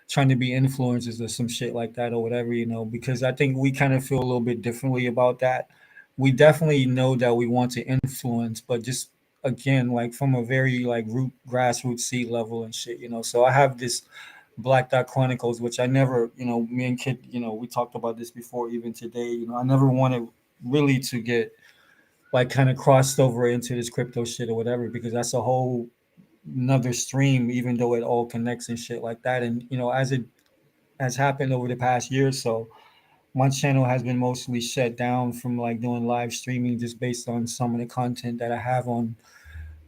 trying to be influencers or some shit like that or whatever, because I think we kind of feel a little bit differently about that. We definitely know that we want to influence, but just again, like from a very like root grassroots seed level and shit, So I have this Black Dot Chronicles, which I never, me and Kid, we talked about this before even today, I never wanted really to get like kind of crossed over into this crypto shit or whatever, because that's a whole another stream, even though it all connects and shit like that. And as it has happened over the past year or so, my channel has been mostly shut down from like doing live streaming just based on some of the content that I have on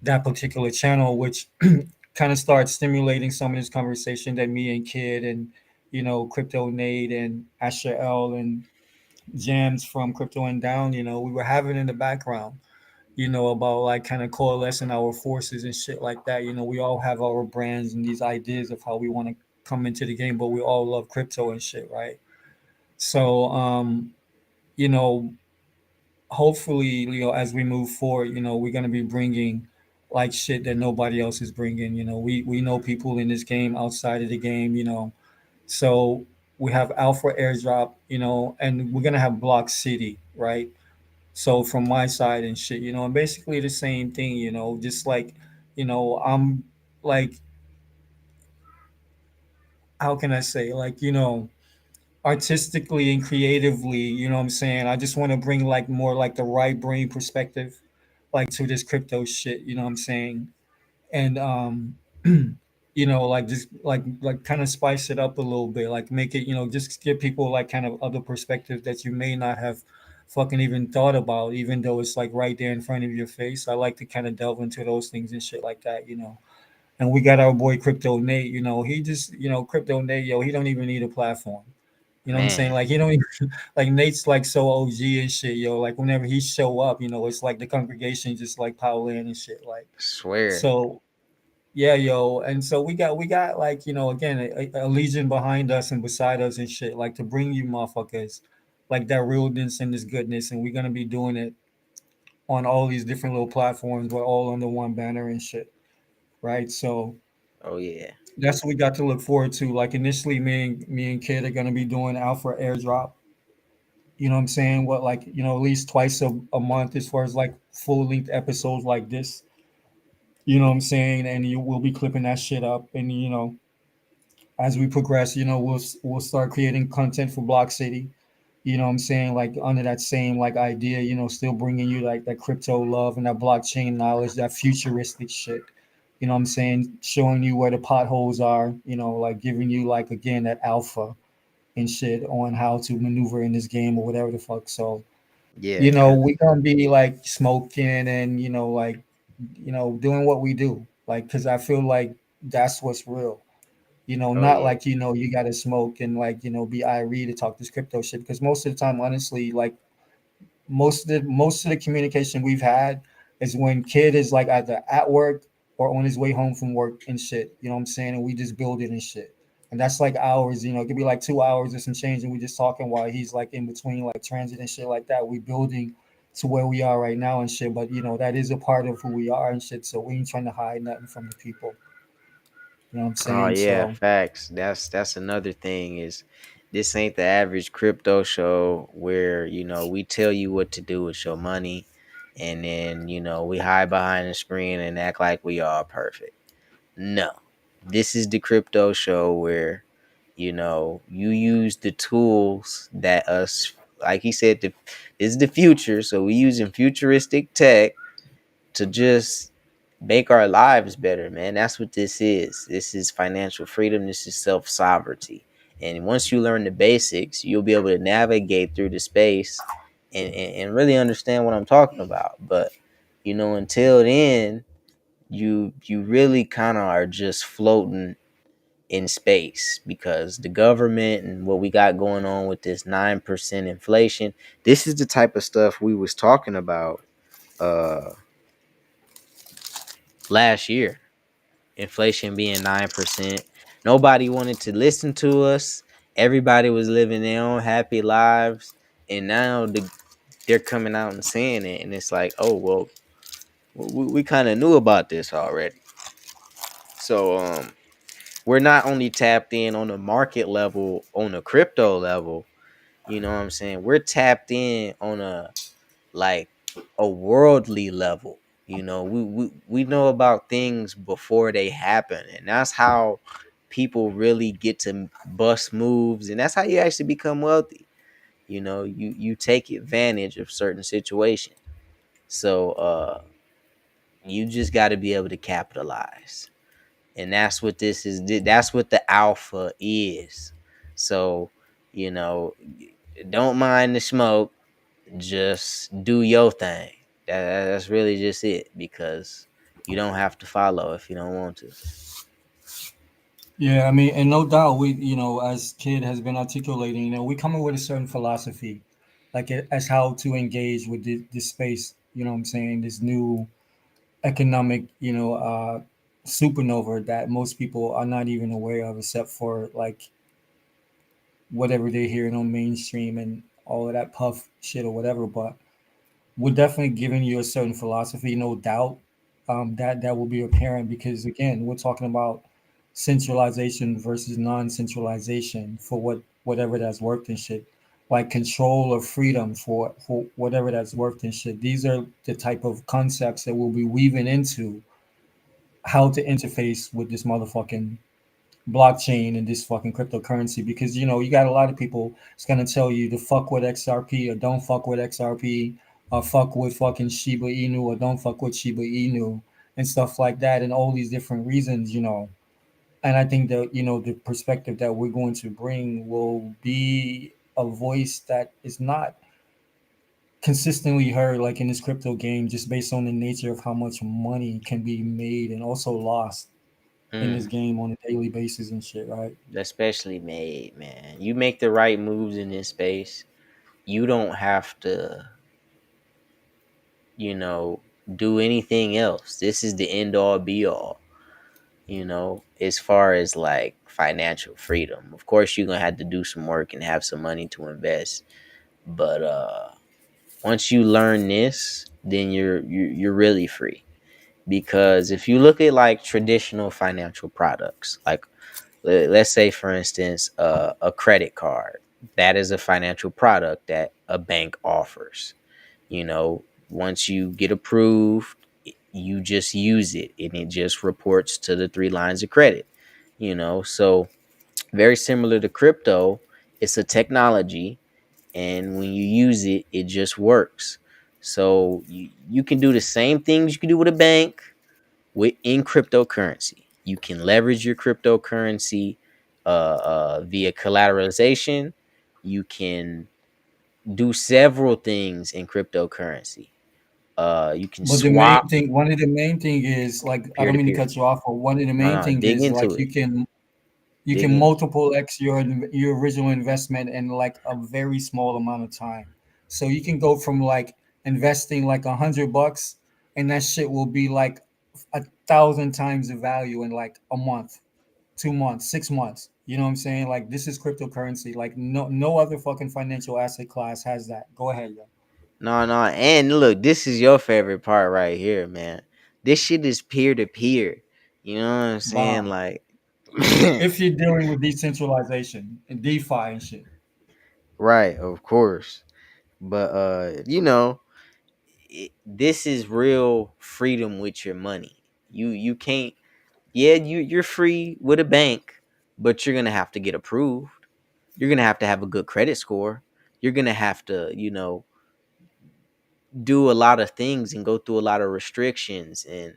that particular channel, which kind of starts stimulating some of this conversation that me and Kid and Crypto Nate and Asher L and Jams from Crypto and Down, we were having in the background, about like kind of coalescing our forces and shit like that. We all have our brands and these ideas of how we want to come into the game, but we all love crypto and shit, right? So, you know, hopefully, as we move forward, we're gonna be bringing like shit that nobody else is bringing. We know people in this game outside of the game. So we have Alpha Airdrop, and we're gonna have Block City, right? So from my side and shit, and basically the same thing, just like, I'm like, how can I say, like, artistically and creatively, what I'm saying? I just want to bring like more like the right brain perspective, like to this crypto shit, what I'm saying? And like just like kind of spice it up a little bit, like make it, just give people like kind of other perspectives that you may not have fucking even thought about, even though it's like right there in front of your face. I like to kind of delve into those things and shit like that. And we got our boy Crypto Nate, he just, Crypto Nate, yo, he don't even need a platform. You know what I'm saying? Man, Like he don't even, like Nate's like so OG and shit, yo. Like whenever he show up, it's like the congregation just like pile in and shit. Like swear. so, yeah, yo. And so we got like again a legion behind us and beside us and shit, like to bring you motherfuckers like that realness and this goodness, and we're gonna be doing it on all these different little platforms. We're all under one banner and shit, right? So Oh yeah. that's what we got to look forward to. Like initially, me and Kid are gonna be doing Alpha Airdrop. You know what I'm saying? What like at least twice a month as far as like full length episodes like this. You know what I'm saying? And you will be clipping that shit up, and as we progress, we'll start creating content for Block City. You know what I'm saying? Like under that same like idea, still bringing you like that crypto love and that blockchain knowledge, that futuristic shit. You know what I'm saying? Showing you where the potholes are, like giving you like again that alpha and shit on how to maneuver in this game or whatever the fuck. So, Yeah, cause we gonna be like smoking and like doing what we do. Like, cause I feel like that's what's real. oh Not yeah. like you got to smoke and like be Irie to talk this crypto shit. Because most of the time, honestly, like most of the communication we've had is when kid is like either at work or on his way home from work and shit. You know what I'm saying? And we just build it and shit. And that's like hours. It could be like 2 hours or some change, and we just talking while he's like in between like transit and shit like that. We building to where we are right now and shit. But that is a part of who we are and shit. So we ain't trying to hide nothing from the people. You know what I'm Oh saying? yeah, So facts. That's another thing is this ain't the average crypto show where, we tell you what to do with your money and then, we hide behind the screen and act like we are perfect. No. This is the crypto show where, you use the tools that us, like he said, this is the future. So we using futuristic tech to just make our lives better, man. That's what this is. This is financial freedom. This is self sovereignty. And once you learn the basics, you'll be able to navigate through the space and really understand what I'm talking about. But until then, you really kind of are just floating in space because the government and what we got going on with this 9% inflation. This is the type of stuff we was talking about uh last year, inflation being 9%. Nobody wanted to listen to us. Everybody was living their own happy lives. And now they're coming out and saying it. And it's like, oh, well, we kind of knew about this already. So we're not only tapped in on the market level, on the crypto level, you know what I'm saying? We're tapped in on like a worldly level. We know about things before they happen, and that's how people really get to bust moves, and that's how you actually become wealthy. You take advantage of certain situations. So you just got to be able to capitalize, and that's what this is. That's what the alpha is. So you know Don't mind the smoke. Just do your thing. That's really just it, because you don't have to follow if you don't want to. Yeah, I mean, and no doubt, we, as Kid has been articulating, we come up with a certain philosophy, like as how to engage with this space. You know what I'm saying? This new economic, supernova that most people are not even aware of, except for like whatever they're hearing on mainstream and all of that puff shit or whatever. But we're definitely giving you a certain philosophy, no doubt. That will be apparent because again, we're talking about centralization versus non-centralization for whatever that's worked and shit, like control or freedom for whatever that's worked and shit. These are the type of concepts that we'll be weaving into how to interface with this motherfucking blockchain and this fucking cryptocurrency because you got a lot of people it's gonna tell you to fuck with XRP or don't fuck with XRP or fuck with fucking Shiba Inu or don't fuck with Shiba Inu and stuff like that and all these different reasons. And I think that the perspective that we're going to bring will be a voice that is not consistently heard like in this crypto game just based on the nature of how much money can be made and also lost in this Mm, game on a daily basis and shit, right? especially made, man. You make the right moves in this space. You don't have to, you know, do anything else. This is the end all be all, as far as like financial freedom. Of course, you're going to have to do some work and have some money to invest. But once you learn this, then you're really free. Because if you look at like traditional financial products, like let's say for instance a credit card, that is a financial product that a bank offers. Once you get approved, you just use it and it just reports to the three lines of credit. So very similar to crypto, it's a technology, and when you use it, it just works. So you can do the same things you can do with a bank in cryptocurrency. You can leverage your cryptocurrency via collateralization. You can do several things in cryptocurrency. You can But the main swap thing, one of the main thing is like I peer don't to mean to peer. cut you off, but one of the No, main no, thing dig is into like it. you Dig can into it. multiple x your original investment in like a very small amount of time. So you can go from like investing like $100, and that shit will be like 1,000 times the value in like a month, 2 months, 6 months. You know what I'm saying? Like this is cryptocurrency. Like no other fucking financial asset class has that. Go ahead, yo. No, no, and look, this is your favorite part right here, man. This shit is peer to peer. You know what I'm saying? Bomb. Like, If you're dealing with decentralization and DeFi and shit. right, of course. But this is real freedom with your money. You can't. Yeah, you're free with a bank, but you're gonna have to get approved. You're gonna have a good credit score. You're gonna have to, do a lot of things and go through a lot of restrictions. And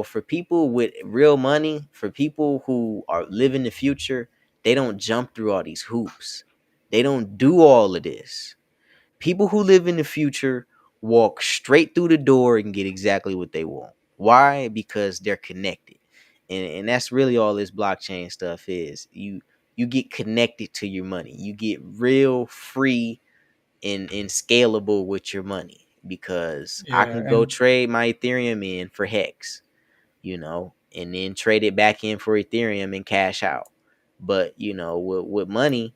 for people with real money, for people who are living the future, they don't jump through all these hoops. They don't do all of this. People who live in the future walk straight through the door and get exactly what they want. Why? Because they're connected. And that's really all this blockchain stuff is. You get connected to your money. You get real free and scalable with your money, because I Yeah, can go and trade my Ethereum in for Hex, and then trade it back in for Ethereum and cash out. But with money,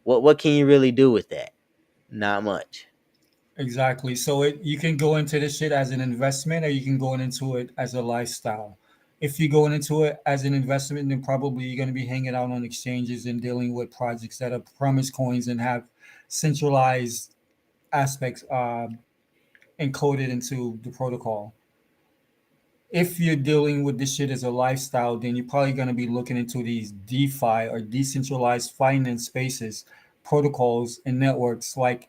what can you really do with that? Not much. exactly. So you can go into this shit as an investment or you can go into it as a lifestyle. If you're going into it as an investment, then probably you're going to be hanging out on exchanges and dealing with projects that are premise coins and have centralized aspects encoded into the protocol. If you're dealing with this shit as a lifestyle, then you're probably going to be looking into these DeFi or decentralized finance spaces, protocols, and networks like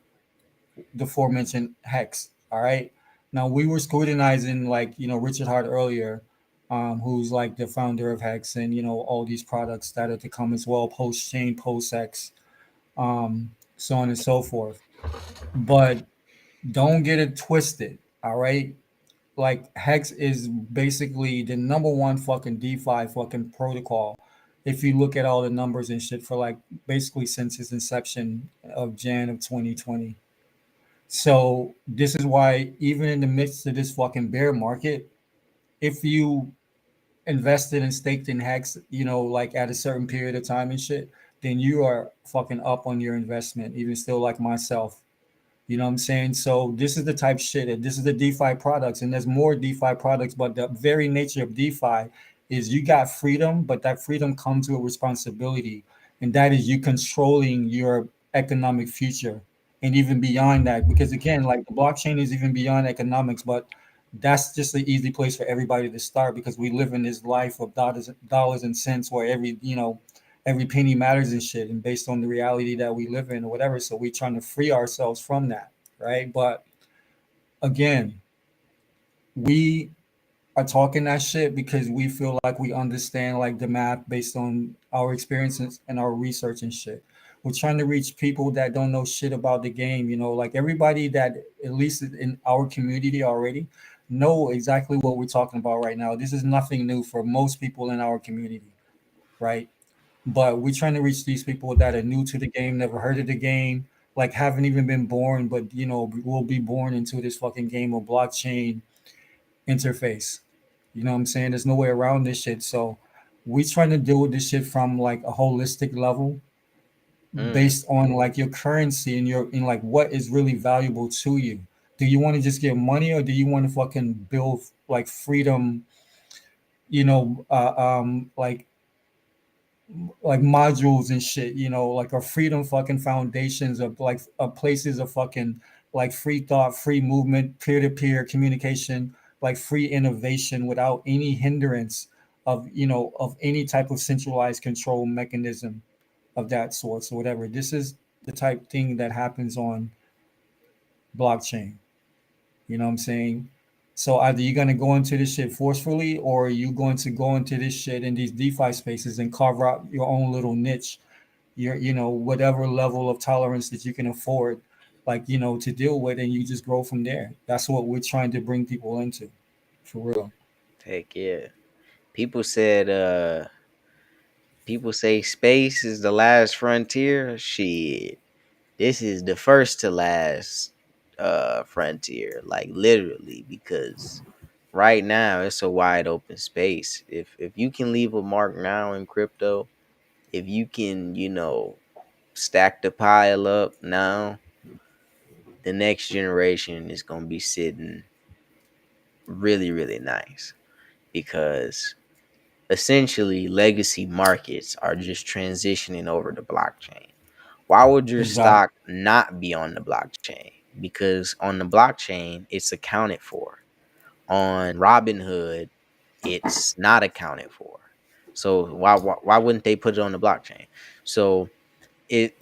the aforementioned Hex. All right. Now we were scrutinizing like Richard Hart earlier, who's like the founder of Hex, and all these products that are to come as well, post chain, post Hex. so on and so forth. But don't get it twisted, all right? Like Hex is basically the number one fucking DeFi fucking protocol. If you look at all the numbers and shit for like basically since its inception of Jan of 2020. So this is why even in the midst of this fucking bear market, if you invested and staked in Hex, like at a certain period of time and shit, then you are fucking up on your investment, even still like myself. You know what I'm saying? So this is the type shit. This is the DeFi products, and there's more DeFi products. But the very nature of DeFi is you got freedom, but that freedom comes with responsibility, and that is you controlling your economic future, and even beyond that. Because again, like the blockchain is even beyond economics, but that's just the easy place for everybody to start because we live in this life of dollars and cents where every penny matters and shit, and based on the reality that we live in or whatever. So we're trying to free ourselves from that, right? But again, we are talking that shit because we feel like we understand like the math based on our experiences and our research and shit. We're trying to reach people that don't know shit about the game, like everybody that at least in our community already know exactly what we're talking about right now. This is nothing new for most people in our community, right? But we're trying to reach these people that are new to the game, never heard of the game, like haven't even been born, but will be born into this fucking game of blockchain interface. You know what I'm saying? There's no way around this shit. So we trying to deal with this shit from like a holistic level Mm, based on like your currency and your in like what is really valuable to you. Do you want to just get money or do you want to fucking build like freedom, like modules and shit, like our freedom fucking foundations of like places of fucking like free thought, free movement, peer to peer communication, like free innovation without any hindrance of any type of centralized control mechanism of that sort. So whatever. This is the type thing that happens on blockchain. You know what I'm saying? So either you're gonna go into this shit forcefully, or you're going to go into this shit in these DeFi spaces and carve out your own little niche, your whatever level of tolerance that you can afford, like to deal with, and you just grow from there. That's what we're trying to bring people into, for real. heck yeah. People said people say space is the last frontier. Shit. This is the first to last frontier, like literally, because right now it's a wide open space. If you can leave a mark now in crypto, if you can, stack the pile up now, the next generation is gonna be sitting really, really nice because essentially legacy markets are just transitioning over to blockchain. Why would your Exactly. stock not be on the blockchain? Because on the blockchain, it's accounted for. On Robinhood, it's not accounted for. So why wouldn't they put it on the blockchain? So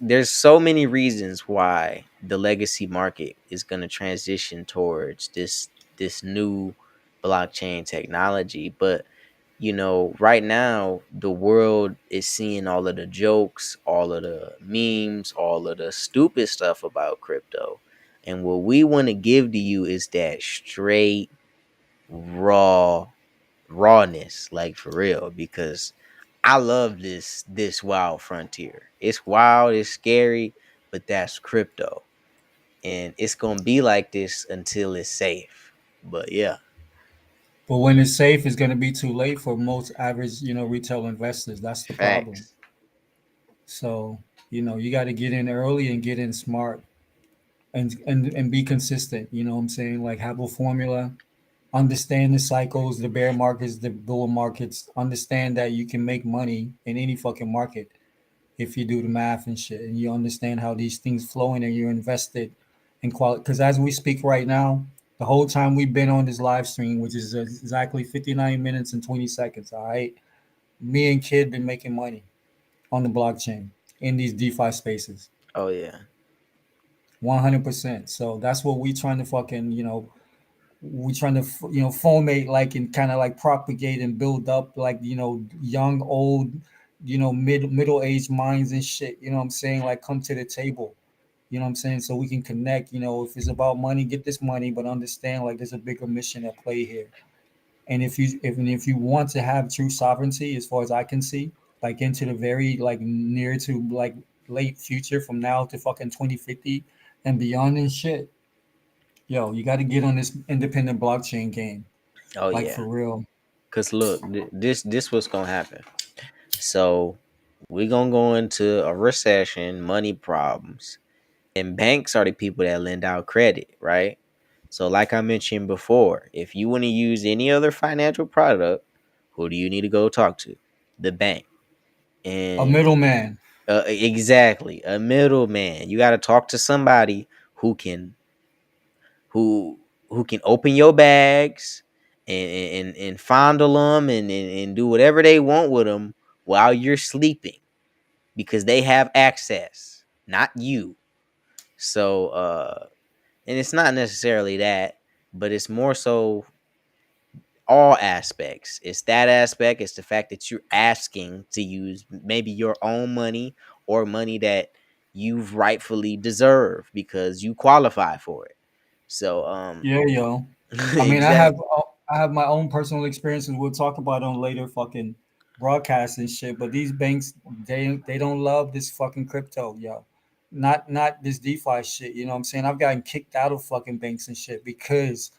there's so many reasons why the legacy market is going to transition towards this new blockchain technology, but right now the world is seeing all of the jokes, all of the memes, all of the stupid stuff about crypto, and what we want to give to you is that straight raw rawness, like for real, because I love this wild frontier. It's wild, it's scary, but that's crypto. And it's gonna be like this until it's safe. But yeah, But when it's safe, it's going to be too late for most average retail investors. That's the problem. facts. So you got to get in early and get in smart, and be consistent. You know what I'm saying? Like have a formula, understand the cycles, the bear markets, the bull markets. Understand that you can make money in any fucking market if you do the math and shit, and you understand how these things flowing, and you're invested in quality. Because as we speak right now, the whole time we've been on this live stream, which is exactly 59 minutes and 20 seconds, all right, me and Kid been making money on the blockchain in these DeFi spaces. Oh yeah. 100%. So that's what we trying to fucking, we trying to, foment like and kind of like propagate and build up like, young, old, middle aged minds and shit. You know what I'm saying? Like come to the table. You know what I'm saying? So we can connect. You know, if it's about money, get this money, but understand like there's a bigger mission at play here. And if you want to have true sovereignty, as far as I can see, like into the very like near to like late future, from now to fucking 2050 and beyond and shit, yo, you got to get on this independent blockchain game, Oh like yeah. for real. Cause look, this what's gonna happen. So we're gonna go into a recession, money problems, and banks are the people that lend out credit, right? So, like I mentioned before, if you want to use any other financial product, who do you need to go talk to? The bank. A And middleman. exactly, a middleman. You got to talk to somebody who can who who can open your bags and fondle them and do whatever they want with them while you're sleeping because they have access, not you. So and it's not necessarily that, but it's more so all aspects. It's that aspect, it's the fact that you're asking to use maybe your own money or money that you've rightfully deserved because you qualify for it. So Yeah, yo. I mean, exactly. I have my own personal experiences. We'll talk about on later fucking broadcasts and shit. But these banks, they don't love this fucking crypto, yo. Not this DeFi shit. You know what I'm saying? I've gotten kicked out of fucking banks and shit because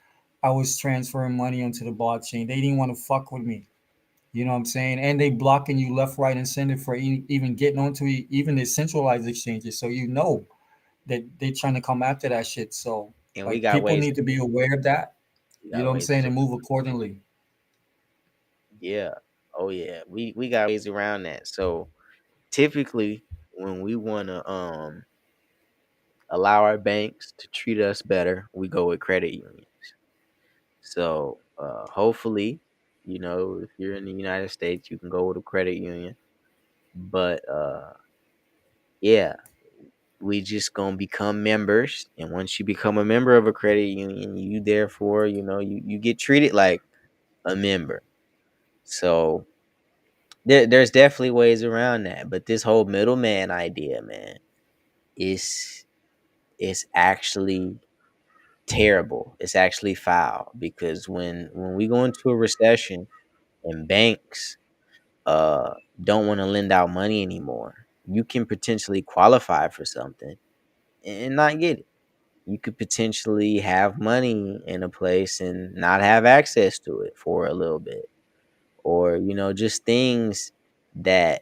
I was transferring money onto the blockchain. They didn't want to fuck with me. You know what I'm saying? And they blocking you left, right, and center for even getting onto even the centralized exchanges. So you know that they trying to come after that shit. So And we like got people ways. need to be aware of that. We You got know what I'm ways. saying, and move accordingly. Yeah. Oh yeah. We got ways around that. So typically when we want to allow our banks to treat us better, we go with credit unions. So hopefully, if you're in the United States, you can go with a credit union. But yeah, we just gonna become members, and once you become a member of a credit union, you therefore, you get treated like a member. So there's definitely ways around that. But this whole middleman idea, man, is is actually terrible. It's actually foul because when we go into a recession and banks don't want to lend out money anymore, you can potentially qualify for something and not get it. You could potentially have money in a place and not have access to it for a little bit. Or, just things that,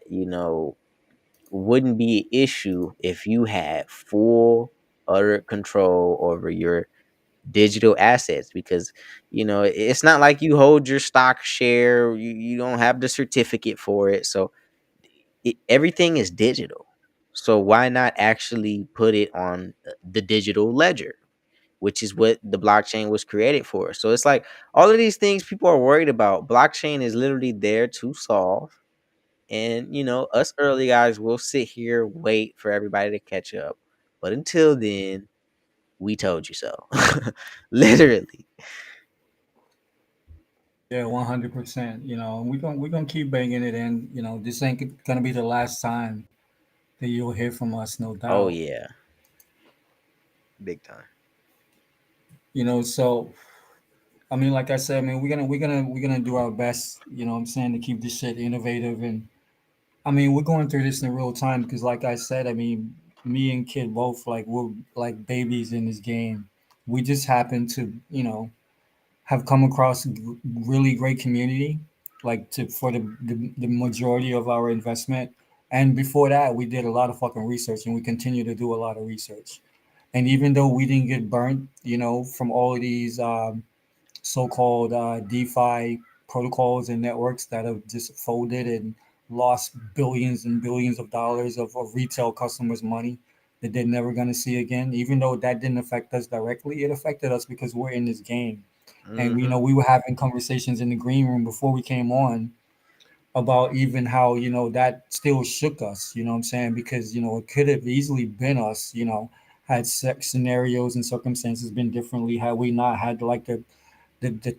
wouldn't be an issue if you had full utter control over your digital assets because it's not like you hold your stock share, you don't have the certificate for it. So everything is digital. So why not actually put it on the digital ledger, which is what the blockchain was created for? So it's like all of these things people are worried about, blockchain is literally there to solve. And us early guys will sit here, wait for everybody to catch up. But until then, we told you so. Literally. Yeah, 100%. You know, we're gonna keep banging it in. You know, this ain't gonna be the last time that you'll hear from us, no Oh doubt. yeah, big time. You know, so I mean, like I said, I mean, we're gonna do our best. You know, what I'm saying, to keep this shit innovative. And I mean, we're going through this in real time because, like I said, I mean, me and Kid both like we're like babies in this game. We just happen to, have come across really great community, like to for the majority of our investment. And before that, we did a lot of fucking research, and we continue to do a lot of research. And even though we didn't get burnt, from all of these so-called DeFi protocols and networks that have just folded and lost billions and billions of dollars of retail customers' money that they're never going to see again. Even though that didn't affect us directly, it affected us because we're in this game. And Hmm. we were having conversations in the green room before we came on about even how that still shook us. You know what I'm saying? Because it could have easily been us. Had sex scenarios and circumstances been differently, had we not had like the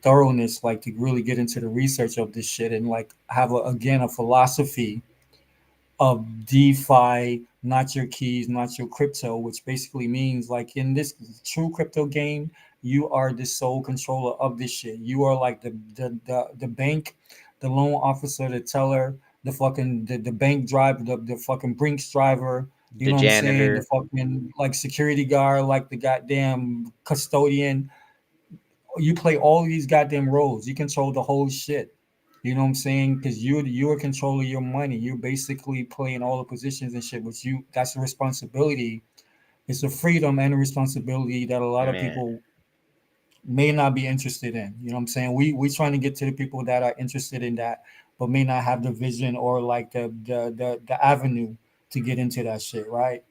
thoroughness, like to really get into the research of this shit and like have again a philosophy of DeFi not your keys, not your crypto, which basically means like in this true crypto game, you are the sole controller of this shit. You are like the bank, the loan officer, the teller, the fucking the bank driver, the fucking Brinks driver. You The know what I'm saying? The janitor. fucking like security guard, like the goddamn custodian. You play all of these goddamn roles. You control the whole shit. You know what I'm saying? Because you're controlling your money. You're basically playing all the positions and shit. But you that's a responsibility. It's a freedom and a responsibility that a lot of Man, people may not be interested in. You know what I'm saying? We trying to get to the people that are interested in that, but may not have the vision or like the avenue to get into that shit, right?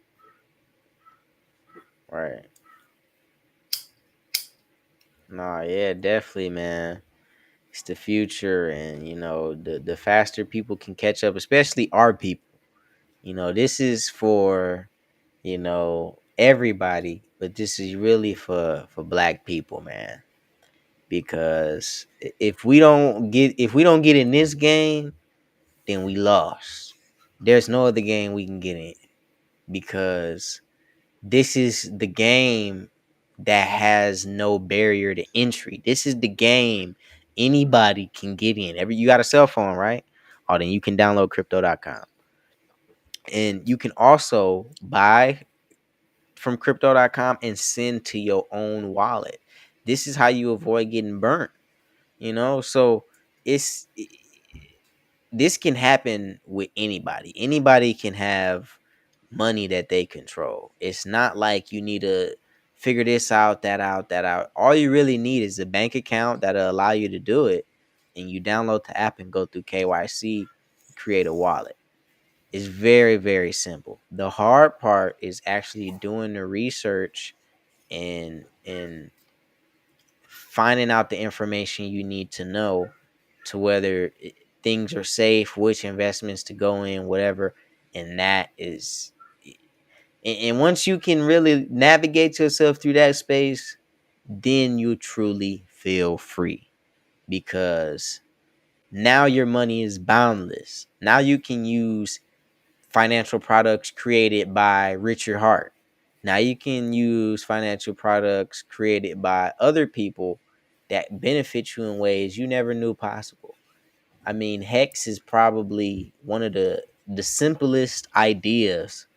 right. Nah, yeah, definitely, man. It's the future, and the faster people can catch up, especially our people. This is for everybody, but this is really for black people, man. Because if we don't get in this game, then we lost. There's no other game we can get in, because this is the game that has no barrier to entry. This is the game anybody can get in. You got a cell phone, right? Oh, then you can download crypto.com. And you can also buy from crypto.com and send to your own wallet. This is how you avoid getting burnt. So it's this can happen with anybody. Anybody can have money that they control. It's not like you need to figure this out, that out, that out. All you really need is a bank account that'll allow you to do it. And you download the app and go through KYC, create a wallet. It's very, very simple. The hard part is actually doing the research and finding out the information you need to know to whether things are safe, which investments to go in, whatever. And that is, and once you can really navigate yourself through that space, then you truly feel free, because now your money is boundless. Now you can use financial products created by Richard Hart. Now you can use financial products created by other people that benefit you in ways you never knew possible. I mean, Hex is probably one of the simplest ideas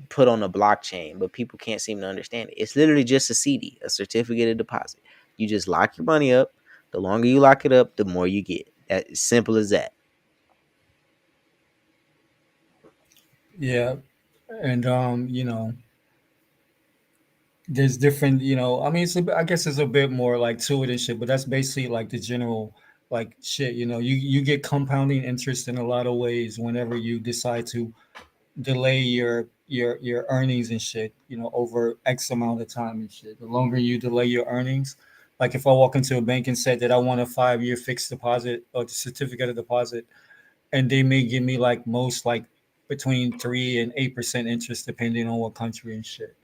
put on a blockchain, but people can't seem to understand it. It's literally just a CD, a certificate of deposit. You just lock your money up. The longer you lock it up, the more you get. As simple as that. Yeah, and there's different, I mean, I guess it's a bit more like to it and shit, but that's basically like the general like shit. You get compounding interest in a lot of ways whenever you decide to delay your earnings and shit. Over X amount of time and shit. The longer you delay your earnings, like if I walk into a bank and said that I want a 5-year fixed deposit or the certificate of deposit, and they may give me like most like between 3 and 8% interest depending on what country and shit.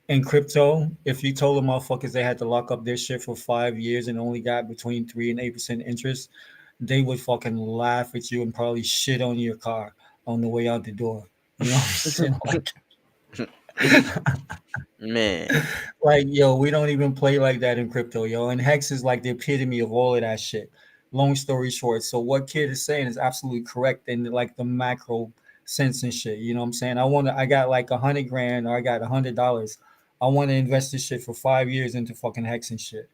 In crypto, if you told the motherfuckers they had to lock up their shit for 5 years and only got between 3 and 8% interest, they would fucking laugh at you and probably shit on your car on the way out the door. You know what I'm saying? Man, Like, yo, we don't even play like that in crypto, yo. And Hex is like the epitome of all of that shit. Long story short, so what Kid is saying is absolutely correct in like the macro sense and shit. You know what I'm saying? I got like 100 grand or I got $100. I want to invest this shit for 5 years into fucking Hex and shit.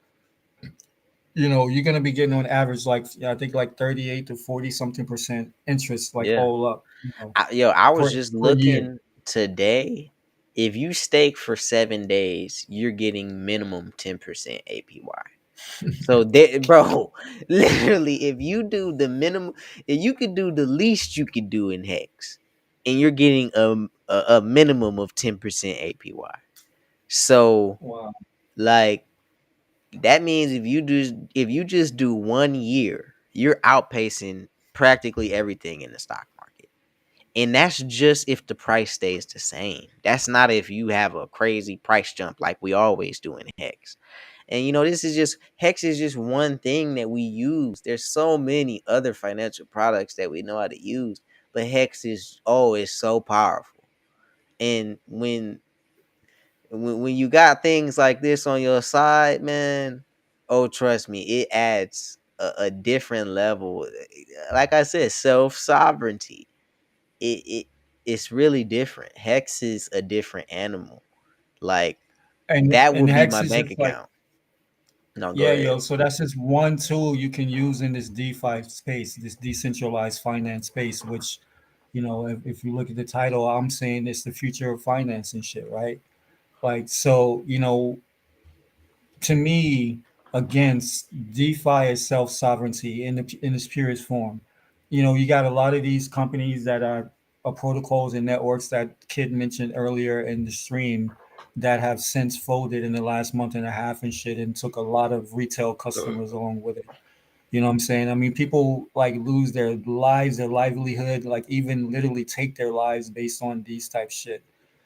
You're gonna be getting on average like, yeah, I think like 38 to 40 something percent interest, like yeah. all up, I was per just per year. looking today. If you stake for 7 days, you're getting minimum 10% APY. So that, bro, literally, if you do the minimum, if you could do the least you could do in Hex, and you're getting a minimum of 10% APY. So, Wow. like, that means if you just do 1 year, you're outpacing practically everything in the stock market. And that's just if the price stays the same. That's not if you have a crazy price jump like we always do in Hex. And this is just Hex is just one thing that we use. There's so many other financial products that we know how to use, but Hex is, oh, it's so powerful. And when you got things like this on your side, man, oh trust me, it adds a different level. Like I said, self sovereignty. It it's really different. Hex is a different animal. Like that And would be Hex my is bank just like, account. No, go yeah, ahead. yo. So that's just one tool you can use in this DeFi space, this decentralized finance space. Which, if you look at the title, I'm saying it's the future of finance and shit, right? Like, so, to me, against DeFi is self sovereignty in its purest form. You got a lot of these companies that are protocols and networks that Kid mentioned earlier in the stream that have since folded in the last month and a half and shit, and took a lot of retail customers along with it. You know what I'm saying? I mean, people like lose their lives, their livelihood, like even literally take their lives based on these type shit.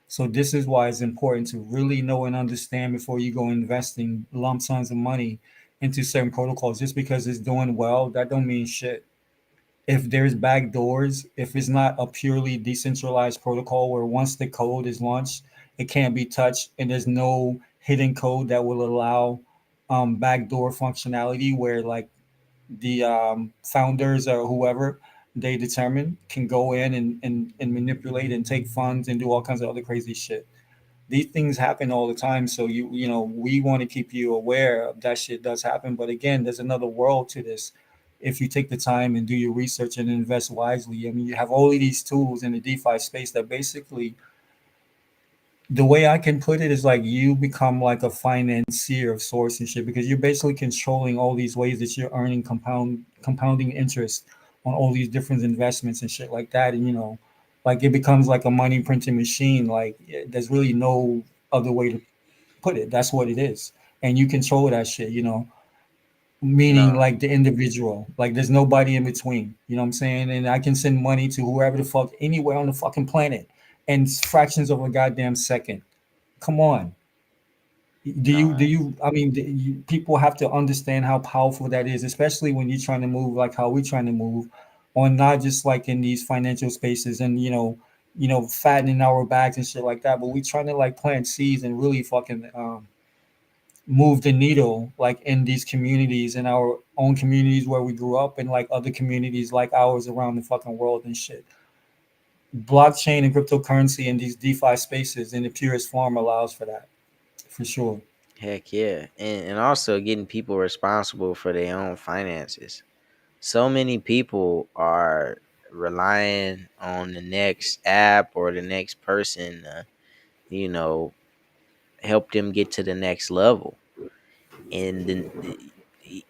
So this is why it's important to really know and understand before you go investing lump sums of money into certain protocols. Just because it's doing well, that don't mean shit. If there's back doors, if it's not a purely decentralized protocol where once the code is launched, it can't be touched, and there's no hidden code that will allow backdoor functionality where like the founders or whoever they determine can go in and manipulate and take funds and do all kinds of other crazy shit. These things happen all the time. So we want to keep you aware of that shit does happen. But again, there's another world to this. If you take the time and do your research and invest wisely, I mean, you have all of these tools in the DeFi space that basically, the way I can put it is like you become like a financier of sorts and shit, because you're basically controlling all these ways that you're earning compounding interest on all these different investments and shit like that. And like it becomes like a money printing machine. Like there's really no other way to put it. That's what it is. And you control that shit, meaning No, like the individual. Like there's nobody in between. You know what I'm saying? And I can send money to whoever the fuck anywhere on the fucking planet in fractions of a goddamn second. Come on. Do no, you I mean, people have to understand how powerful that is, especially when you're trying to move like how we're trying to move on, not just like in these financial spaces and fattening our bags and shit like that, but we're trying to like plant seeds and really fucking move the needle like in these communities, in our own communities where we grew up, and like other communities like ours around the fucking world and shit. Blockchain and cryptocurrency in these DeFi spaces in the purest form allows for that, for sure. heck yeah. And also getting people responsible for their own finances. So many people are relying on the next app or the next person you know, help them get to the next level. And then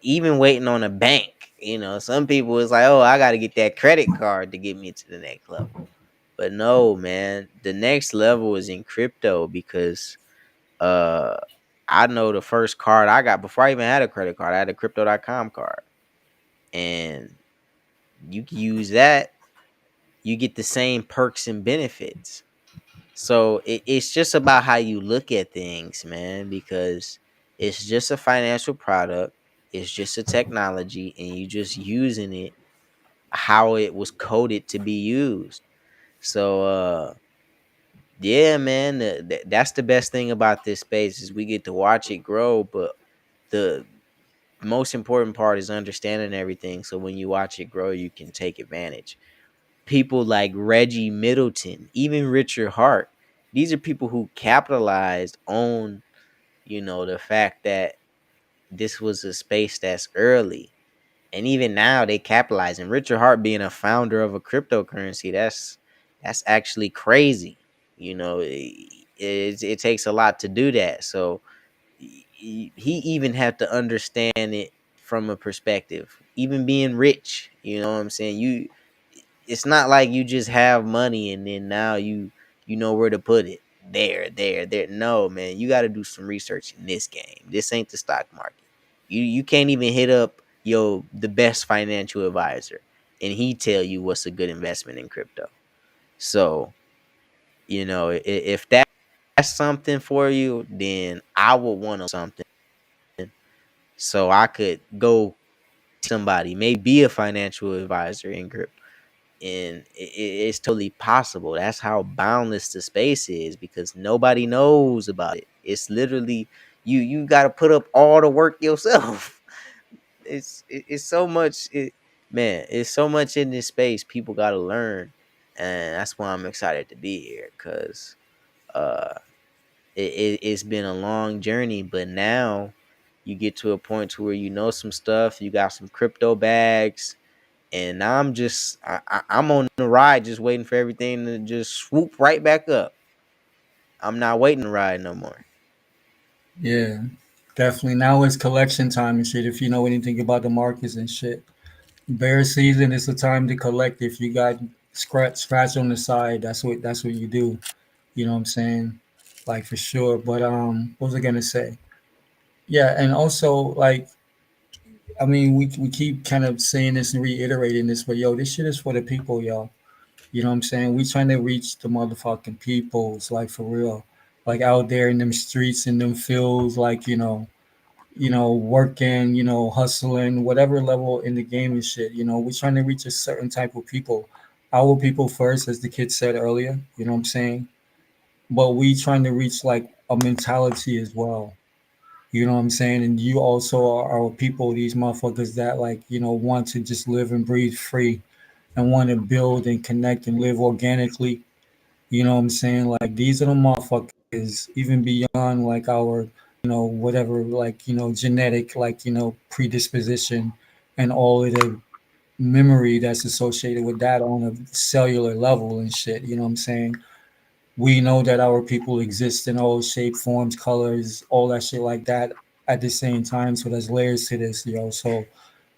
even waiting on a bank, some people is like, oh, I got to get that credit card to get me to the next level. But no, man, the next level is in crypto because uh I know the first card I got before I even had a credit card, I had a crypto.com card. And you can use that, you get the same perks and benefits. So it's just about how you look at things, man, because it's just a financial product, it's just a technology, and you just using it how it was coded to be used. So yeah, man, that's the best thing about this space is we get to watch it grow, but the most important part is understanding everything. So when you watch it grow, you can take advantage. People like Reggie Middleton, even Richard Hart, these are people who capitalized on, the fact that this was a space that's early. And even now they capitalize. And Richard Hart being a founder of a cryptocurrency, that's actually crazy. It takes a lot to do that. So he even had to understand it from a perspective. Even being rich, you know what I'm saying? It's not like you just have money and then now you know where to put it. There. No, man, you got to do some research in this game. This ain't the stock market. You can't even hit up the best financial advisor and he tell you what's a good investment in crypto. So, if that's something for you, then I would want something so I could go somebody, maybe be a financial advisor in crypto. and it's totally possible. That's how boundless the space is, because nobody knows about it. It's literally you got to put up all the work yourself. It's so much man, it's so much in this space people got to learn, and that's why I'm excited to be here, because uh it's been a long journey, but now you get to a point to where you know some stuff, you got some crypto bags, and now I'm on the ride, just waiting for everything to just swoop right back up. I'm not waiting to ride no more. Yeah, definitely. Now it's collection time and shit. If you know anything about the markets and shit, bear season is the time to collect. If you got scratch on the side, that's what you do. You know what I'm saying? Like for sure. But what was I gonna say? Yeah, and also like I mean we keep kind of saying this and reiterating this, but yo, this shit is for the people, yo. You know what I'm saying? We trying to reach the motherfucking peoples, like for real. Like out there in them streets in them fields, like, working, hustling, whatever level in the game and shit. We're trying to reach a certain type of people. Our people first, as the kid said earlier, you know what I'm saying? But we trying to reach like a mentality as well. You know what I'm saying? And you also are our people, these motherfuckers that like, want to just live and breathe free and want to build and connect and live organically. You know what I'm saying? Like these are the motherfuckers, even beyond like our, whatever, like, genetic, like, predisposition and all of the memory that's associated with that on a cellular level and shit. You know what I'm saying? We know that our people exist in all shape, forms, colors, all that shit like that at the same time. So there's layers to this, yo. So,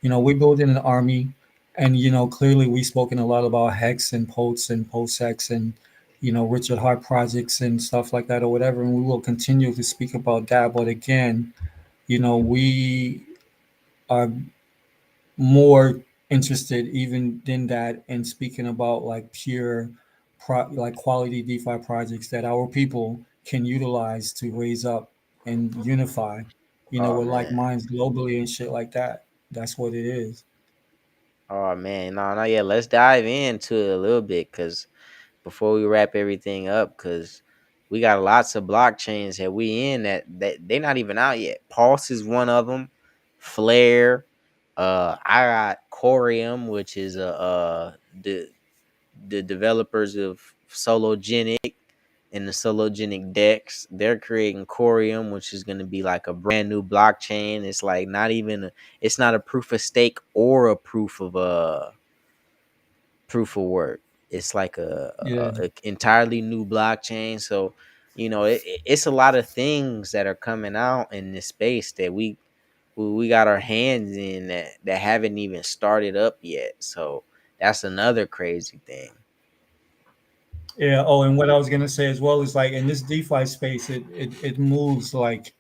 we're building an army, and clearly we've spoken a lot about hex and posts and post-hex and Richard Hart projects and stuff like that or whatever, and we will continue to speak about that. But again, we are more interested even than that in speaking about like pure like quality DeFi projects that our people can utilize to raise up and unify, Oh with like man. minds globally and shit like that. That's what it is. Oh man, no, no, yeah. Let's dive into it a little bit, cause before we wrap everything up, cause we got lots of blockchains that we in that they not even out yet. Pulse is one of them. Flare. I got Corium, which is the developers of Sologenic and the Sologenic Dex. They're creating Corium, which is going to be like a brand new blockchain. It's like not even it's not a proof of stake or a proof of work. It's like Yeah. a entirely new blockchain. So it's a lot of things that are coming out in this space that we got our hands in that haven't even started up yet. So that's another crazy thing. Yeah. Oh, and what I was gonna say as well is like in this DeFi space, it moves like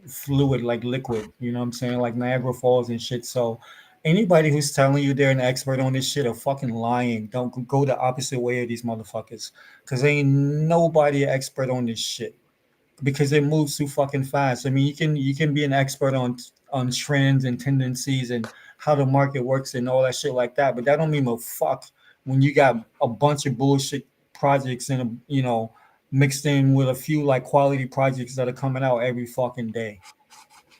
fluid, like liquid. You know what I'm saying? Like Niagara Falls and shit. So anybody who's telling you they're an expert on this shit are fucking lying. Don't go the opposite way of these motherfuckers, because ain't nobody an expert on this shit because it moves too fucking fast. I mean, you can be an expert on trends and tendencies and how the market works and all that shit like that, but that don't mean a fuck when you got a bunch of bullshit projects and mixed in with a few like quality projects that are coming out every fucking day.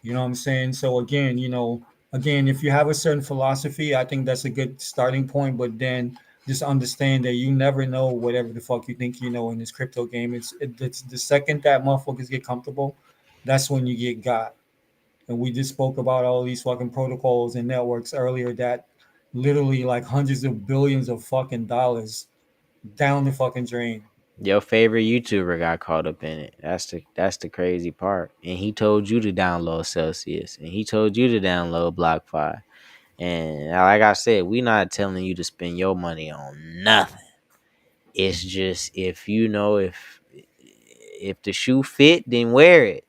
You know what I'm saying? So again, if you have a certain philosophy, I think that's a good starting point. But then just understand that you never know whatever the fuck you think you know in this crypto game. It's the second that motherfuckers get comfortable, that's when you get got. And we just spoke about all these fucking protocols and networks earlier that literally like hundreds of billions of fucking dollars down the fucking drain. Your favorite YouTuber got caught up in it. That's the crazy part. And he told you to download Celsius, and he told you to download BlockFi. And like I said, we not telling you to spend your money on nothing. It's just if the shoe fit, then wear it.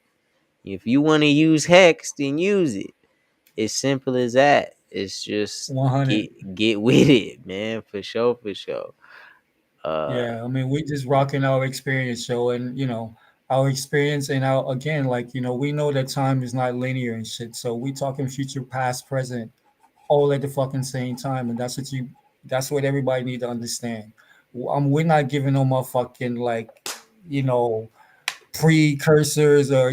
If you want to use Hex, then use it. It's simple as that. It's just 100. get with it, man. For sure, for sure. Uh, Yeah, I mean, we just rocking our experience show, and our experience, and our again, like we know that time is not linear and shit. So we talking future, past, present, all at the fucking same time, and that's what That's what everybody need to understand. We're not giving no motherfucking like, you know, precursors or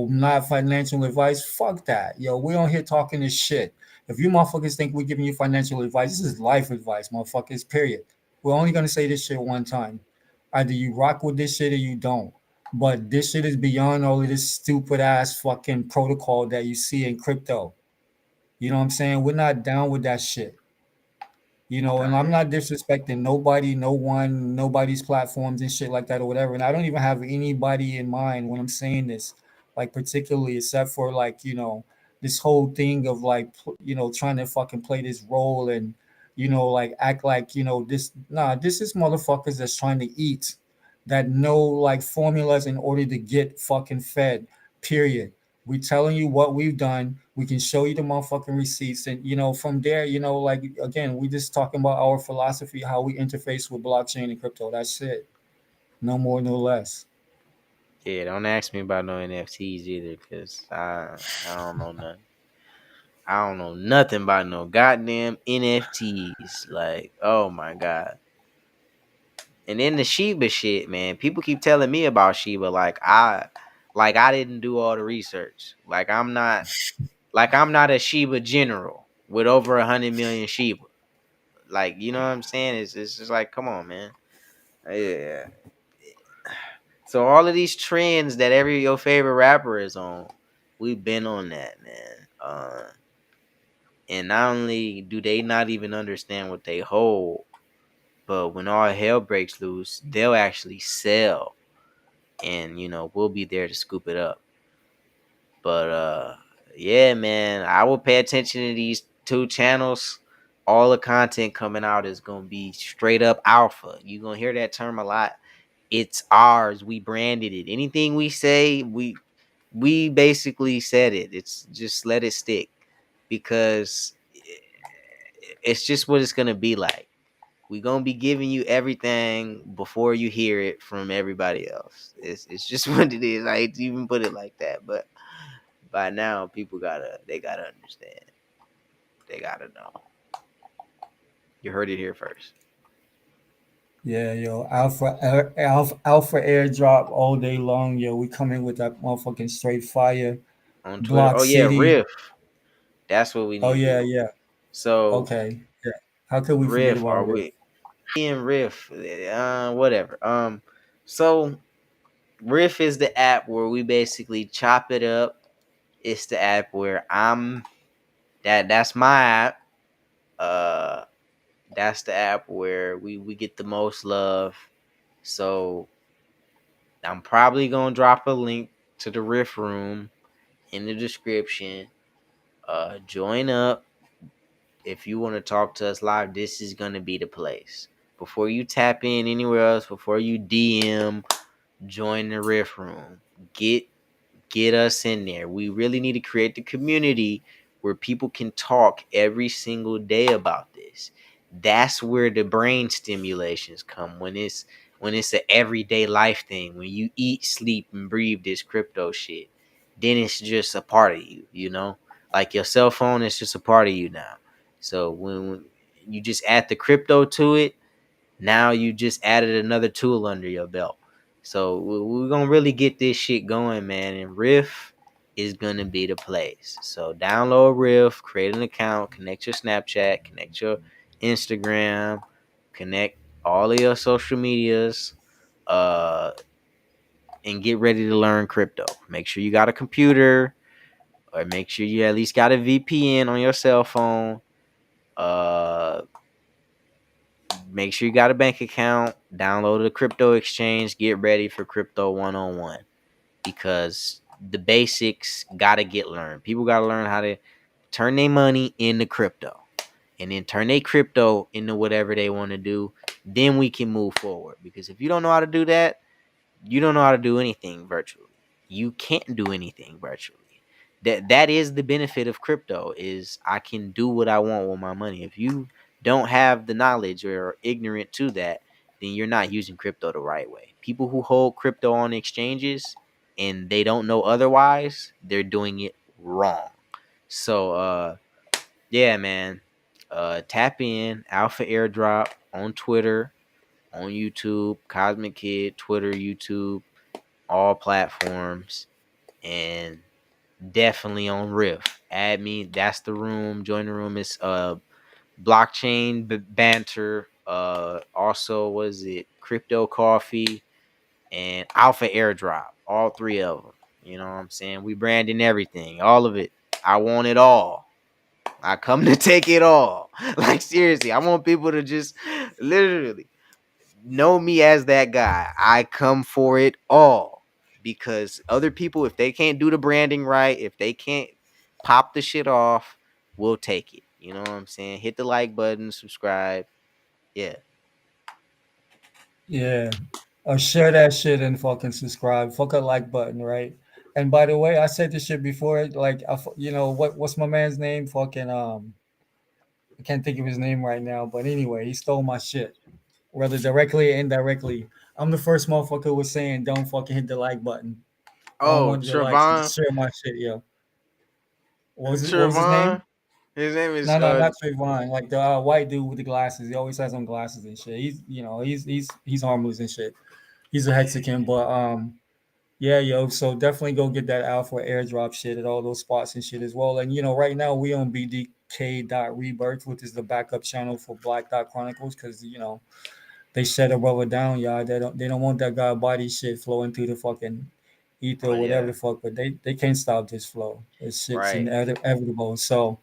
not financial advice. Fuck that, yo. We on here talking this shit. If you motherfuckers think we're giving you financial advice, this is life advice, motherfuckers. Period. We're only gonna say this shit one time. Either you rock with this shit or you don't. But this shit is beyond all of this stupid ass fucking protocol that you see in crypto. You know what I'm saying? We're not down with that shit. And I I'm hear you. not disrespecting nobody, no one, nobody's platforms and shit like that or whatever. And I don't even have anybody in mind when I'm saying this, like particularly, except for like, this whole thing of like, trying to fucking play this role and, like act like, this is motherfuckers that's trying to eat that know like formulas in order to get fucking fed, period. We telling you what we've done. We can show you the motherfucking receipts, and from there, like again, we just talking about our philosophy, how we interface with blockchain and crypto. That's it. No more, no less. Yeah, don't ask me about no NFTs either, cause I don't know nothing. I don't know nothing about no goddamn NFTs. Like, oh my god. And then the Shiba shit, man. People keep telling me about Shiba, like I didn't do all the research. Like I'm not a Shiba general with over 100 million Shiba. Like, you know what I'm saying? It's just like, come on, man. Yeah. So all of these trends that every your favorite rapper is on, we've been on that, man. And not only do they not even understand what they hold, but when all hell breaks loose, they'll actually sell, and we'll be there to scoop it up. But yeah, man, I will pay attention to these two channels. All the content coming out is gonna be straight up alpha. You're gonna hear that term a lot. It's ours. We branded it. Anything we say, we basically said it. It's just let it stick, because it's just what it's gonna be like. We're gonna be giving you everything before you hear it from everybody else. It's just what it is. I hate to even put it like that, but by now people they gotta understand. They gotta know. You heard it here first. Yeah, yo, alpha airdrop all day long, yo. We come in with that motherfucking straight fire. On Twitter. Block Oh yeah, City. Riff. That's what we Oh need to yeah, do. yeah. So Okay. Yeah. How could we forget Riff, about are Riff? we in Riff? Whatever. So Riff is the app where we basically chop it up. It's the app where that's my app. Uh that's the app where we get the most love. So I'm probably gonna drop a link to the Riff Room in the description. Join up if you want to talk to us live. This is gonna be the place. Before you tap in anywhere else, before you DM, join the Riff Room. Get us in there. We really need to create the community where people can talk every single day about this. That's where the brain stimulations come, when it's an everyday life thing. When you eat, sleep, and breathe this crypto shit, then it's just a part of you. Like your cell phone is just a part of you now. So when you just add the crypto to it, now you just added another tool under your belt. So we're gonna really get this shit going, man. And Riff is gonna be the place. So download Riff, create an account, connect your Snapchat, connect your Instagram, connect all of your social medias, uh, and get ready to learn crypto. Make sure you got a computer, or make sure you at least got a VPN on your cell phone. Uh, Make sure you got a bank account, download the crypto exchange, get ready for crypto 101, because the basics got to get learned. People got to learn how to turn their money into crypto, and then turn their crypto into whatever they want to do. Then we can move forward, because if you don't know how to do that, you don't know how to do anything virtually. You can't do anything virtually. That is the benefit of crypto, is I can do what I want with my money. If you don't have the knowledge or are ignorant to that, then you're not using crypto the right way. People who hold crypto on exchanges and they don't know otherwise, they're doing it wrong. So yeah, man. Tap in Alpha Airdrop on Twitter, on YouTube, Cosmic Kid, Twitter, YouTube, all platforms, and definitely on Riff. Add me. That's the room. Join the room. It's blockchain banter. Also, was it crypto coffee and Alpha Airdrop? All three of them. You know what I'm saying? We branding everything, all of it. I want it all. I come to take it all. Like seriously, I want people to just literally know me as that guy. I come for it all because other people, if they can't do the branding right, if they can't pop the shit off, we'll take it. You know what I'm saying? Hit the like button, subscribe. Yeah. Yeah. Or share that shit and fucking subscribe. Fuck a like button, right? And by the way, I said this shit before. Like, you know what's my man's name? Fucking I can't think of his name right now. But anyway, he stole my shit, whether directly or indirectly. I'm the first motherfucker who was saying, "Don't fucking hit the like button. I don't Oh, want your likes. Trevon. Just share my shit, yo." What was it? What was his name? Trevon. His name is No, no, not Trayvon. Like the white dude with the glasses. He always has on glasses and shit. He's harmless and shit. He's a Mexican, but yeah, yo. So definitely go get that Alpha airdrop shit at all those spots and shit as well. And right now we on BDK.Rebirth, which is the backup channel for Black Dot Chronicles, because they shut a brother down, y'all. They don't want that guy body shit flowing through the fucking ether Oh or whatever yeah. the fuck, but they can't stop this flow. This shit's Right. inevitable. So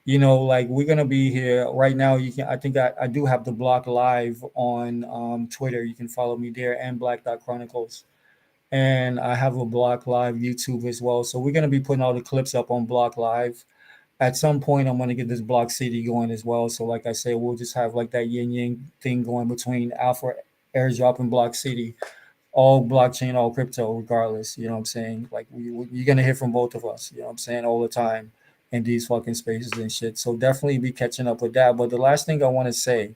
like we're gonna be here right now. You can I think I do have the block live on Twitter. You can follow me there and Black Dot Chronicles. And I have a Block Live YouTube as well. So we're gonna be putting all the clips up on Block Live. At some point I'm gonna get this Block City going as well. So like I say, we'll just have like that yin yang thing going between Alpha Airdrop and Block City. All blockchain, all crypto, regardless. You know what I'm saying? Like you're gonna hear from both of us. You know what I'm saying? All the time in these fucking spaces and shit. So definitely be catching up with that. But the last thing I want to say,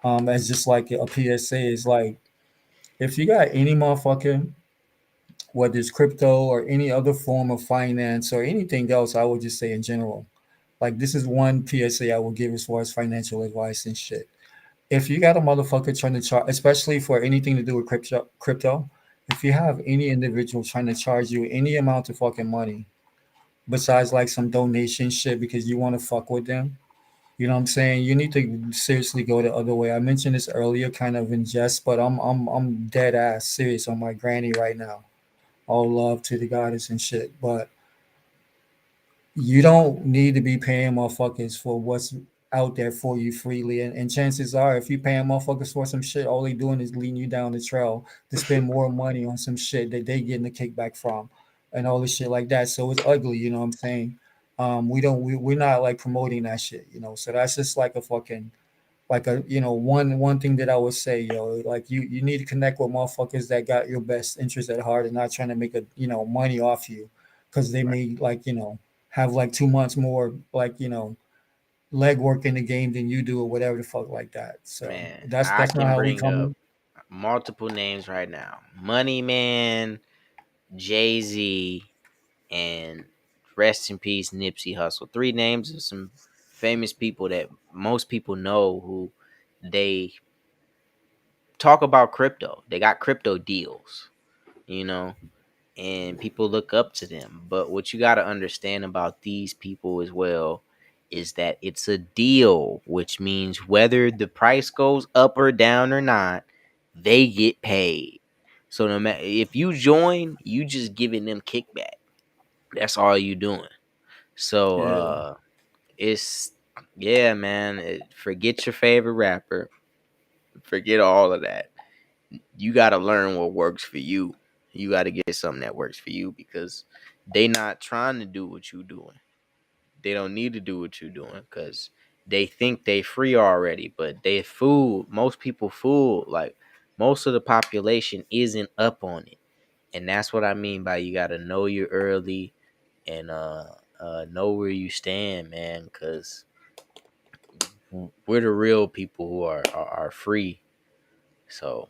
as just like a PSA, is like if you got any motherfucker, whether it's crypto or any other form of finance or anything else, I would just say in general. Like this is one PSA I will give as far as financial advice and shit. If you got a motherfucker trying to charge, especially for anything to do with crypto, if you have any individual trying to charge you any amount of fucking money besides like some donation shit because you want to fuck with them, you know what I'm saying? You need to seriously go the other way. I mentioned this earlier, kind of in jest, but I'm dead ass serious on my granny right now. All love to the goddess and shit, but you don't need to be paying motherfuckers for what's out there for you freely. And chances are, if you paying motherfuckers for some shit, all they doing is leading you down the trail to spend more money on some shit that they getting a kickback from and all this shit like that. So it's ugly, you know what I'm saying? We're not like promoting that shit, So that's just like a fucking like a one thing that I would say, like you need to connect with motherfuckers that got your best interest at heart and not trying to make a money off you because they Right. may like have like 2 months more like legwork in the game than you do or whatever the fuck like that. So Man, that's I that's not can how we bring up coming. multiple names right now. Money Man, Jay Z, and rest in peace Nipsey Hussle. Three names of some famous people that most people know who they talk about crypto. They got crypto deals, you know, and people look up to them. But what you got to understand about these people as well is that it's a deal, which means whether the price goes up or down or not, they get paid. So no matter if you join, you just giving them kickback. That's all you doing. So Yeah, it's yeah, man. Forget your favorite rapper. Forget all of that. You got to learn what works for you. You got to get something that works for you because they not trying to do what you doing. They don't need to do what you doing because they think they free already, but they fool. Most people fool. Like most of the population isn't up on it, and that's what I mean by you got to know you early and know where you stand, man. Because we're the real people who are free. So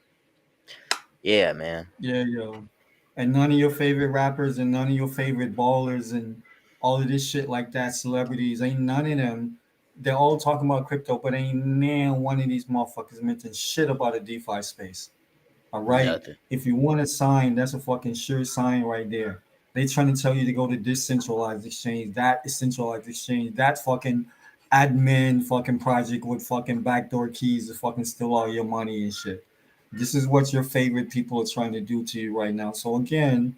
yeah, man. yeah, yo. And none of your favorite rappers and none of your favorite ballers and all of this shit like that, celebrities, ain't none of them they're all talking about crypto, but ain't nan one of these motherfuckers mentioned shit about a DeFi space. All right. Nothing. If you want a sign, that's a fucking sure sign right there. They trying to tell you to go to this centralized exchange, that is centralized exchange, that fucking admin fucking project with fucking backdoor keys to fucking steal all your money and shit. This is what your favorite people are trying to do to you right now. So again,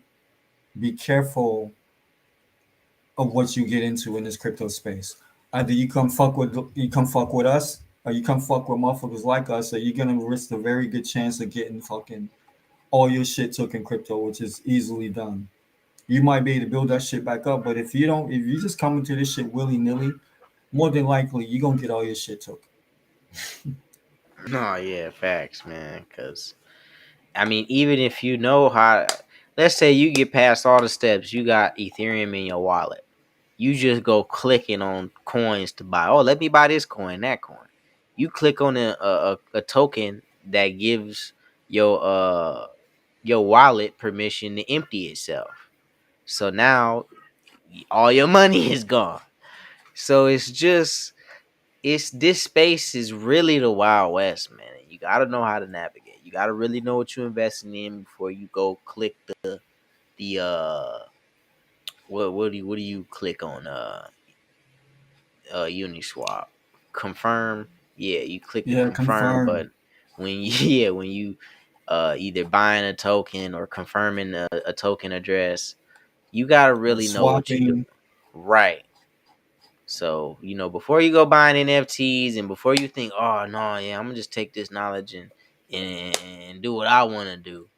be careful of what you get into in this crypto space. Either you come fuck with us, or you come fuck with motherfuckers like us, or you're gonna risk a very good chance of getting fucking all your shit took in crypto, which is easily done. You might be able to build that shit back up, but if you just come into this shit willy nilly, more than likely you're gonna get all your shit took. No, yeah, facts, man. Because I mean, even if you know how, let's say you get past all the steps, you got Ethereum in your wallet. You just go clicking on coins to buy. Oh, let me buy this coin, that coin. You click on a token that gives your your wallet permission to empty itself. So now all your money is gone. So it's just it's this space is really the Wild West, man. You gotta know how to navigate. You gotta really know what you're investing in before you go click the what do you click on Uniswap? Confirm. Yeah, you click the Yeah, confirm confirm. button when you yeah, when you either buying a token or confirming a token address. You gotta Or really know what you're doing. swapping. Right. So, before you go buying NFTs and before you think, oh no, yeah, I'm gonna just take this knowledge and do what I wanna do.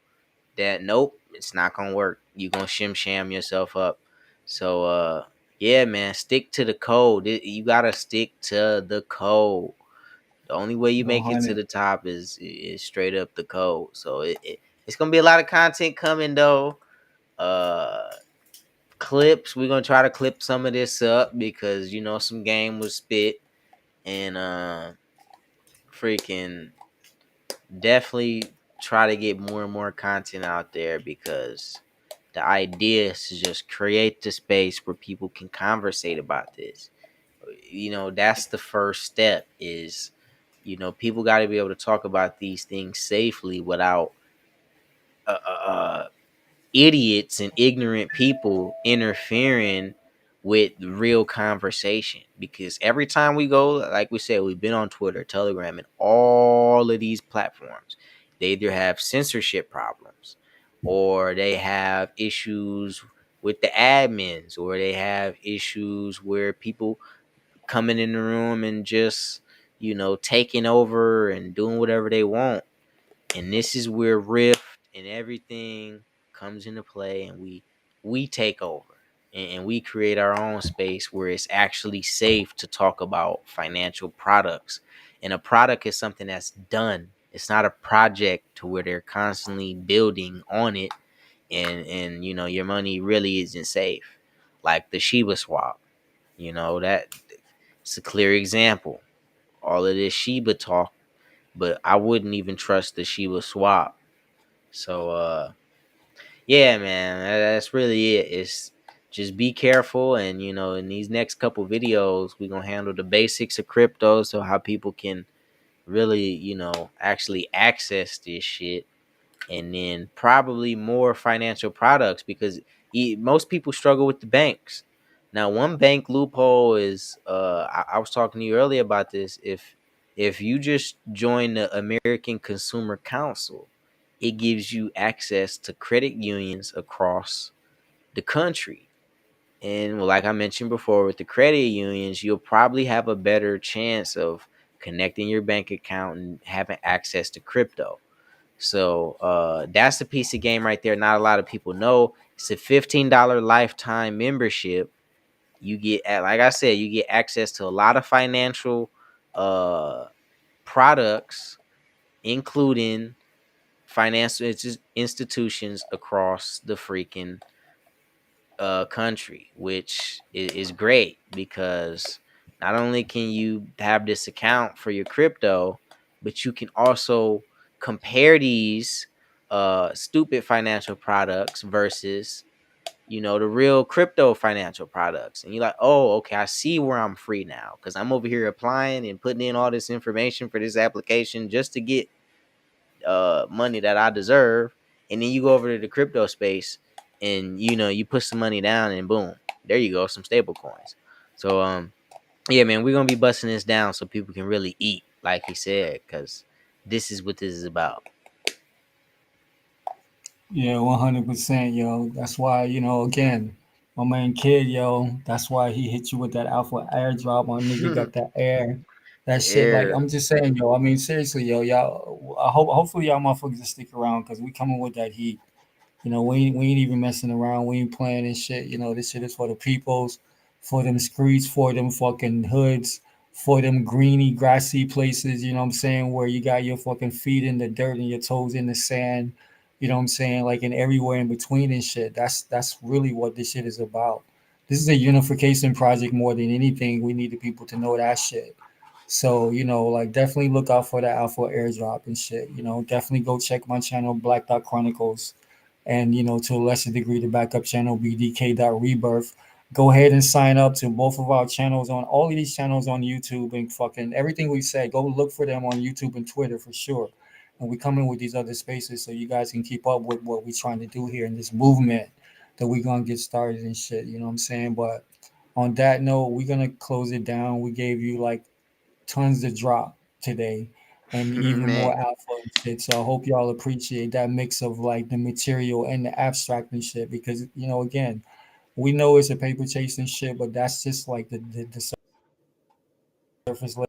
That nope, it's not gonna work. You gonna sham yourself up. So yeah, man, stick to the code. You gotta stick to the code. The only way you make it to 100. the top is straight up the code. So it's gonna be a lot of content coming though. Uh Clips. We're gonna try to clip some of this up because some game was spit and freaking definitely try to get more and more content out there because the idea is to just create the space where people can conversate about this. That's the first step is people got to be able to talk about these things safely without idiots and ignorant people interfering with real conversation, because every time we go, like we said, we've been on Twitter, Telegram, and all of these platforms, they either have censorship problems or they have issues with the admins, or they have issues where people coming in the room and just taking over and doing whatever they want. And this is where Rift and everything comes into play, and we take over and we create our own space where it's actually safe to talk about financial products. And a product is something that's done. It's not a project to where they're constantly building on it, and your money really isn't safe. Like the Shiba swap, that it's a clear example. All of this Shiba talk, but I wouldn't even trust the Shiba swap. So yeah, man, that's really it. It's just be careful, and in these next couple videos, we're gonna handle the basics of crypto, so how people can really, actually access this shit, and then probably more financial products because most people struggle with the banks. Now, one bank loophole is I was talking to you earlier about this. If you just join the American Consumer Council, it gives you access to credit unions across the country. And like I mentioned before, with the credit unions, you'll probably have a better chance of connecting your bank account and having access to crypto. So that's a piece of game right there. Not a lot of people know. It's a $15 lifetime membership. You get, like I said, you get access to a lot of financial uh, products, including financial institutions across the freaking country, which is great because not only can you have this account for your crypto, but you can also compare these stupid financial products versus the real crypto financial products. And you're like, oh, okay, I see where I'm free now because I'm over here applying and putting in all this information for this application just to get money that I deserve. And then you go over to the crypto space and you put some money down and boom, there you go, some stable coins. So yeah, man, we're gonna be busting this down so people can really eat, like he said, because this is what this is about. Yeah, 100%, yo. That's why, again, my man Kid, yo, that's why he hit you with that alpha airdrop. My nigga got that air. That shit, like, Air. I'm just saying, yo. I mean, seriously, yo, y'all. Hopefully, y'all motherfuckers stick around because we coming with that heat. We ain't even messing around. We ain't playing this shit. This shit is for the peoples, for them streets, for them fucking hoods, for them greeny, grassy places, you know what I'm saying, where you got your fucking feet in the dirt and your toes in the sand, you know what I'm saying, like in everywhere in between and shit. That's really what this shit is about. This is a unification project more than anything. We need the people to know that shit. So, like definitely look out for that alpha airdrop and shit. Definitely go check my channel, Black Dot Chronicles, and to a lesser degree the backup channel bdk.rebirth. Go ahead and sign up to both of our channels, on all of these channels on YouTube, and fucking everything we say, go look for them on YouTube and Twitter for sure. And we come in with these other spaces so you guys can keep up with what we're trying to do here in this movement that we're gonna get started and shit, you know what I'm saying? But on that note, we're gonna close it down. We gave you like tons to drop today and even more Man, alpha and shit. So I hope y'all appreciate that mix of like the material and the abstract and shit because, again, we know it's a paper chase and shit, but that's just like the surface layer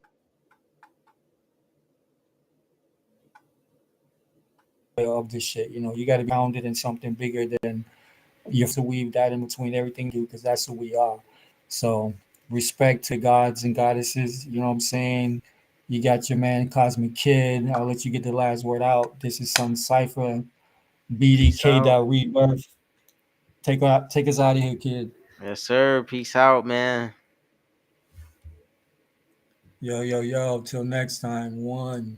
of this shit. You got to be grounded in something bigger than you have to weave that in between everything you do because that's who we are. So respect to gods and goddesses, you know what I'm saying? You got your man Cosmic Kid. I'll let you get the last word out. This is some cipher. peace BDK out. Rebirth. Take us out of here, kid. Yes, sir. Peace out, man. Yo, yo, yo. Till next time. One.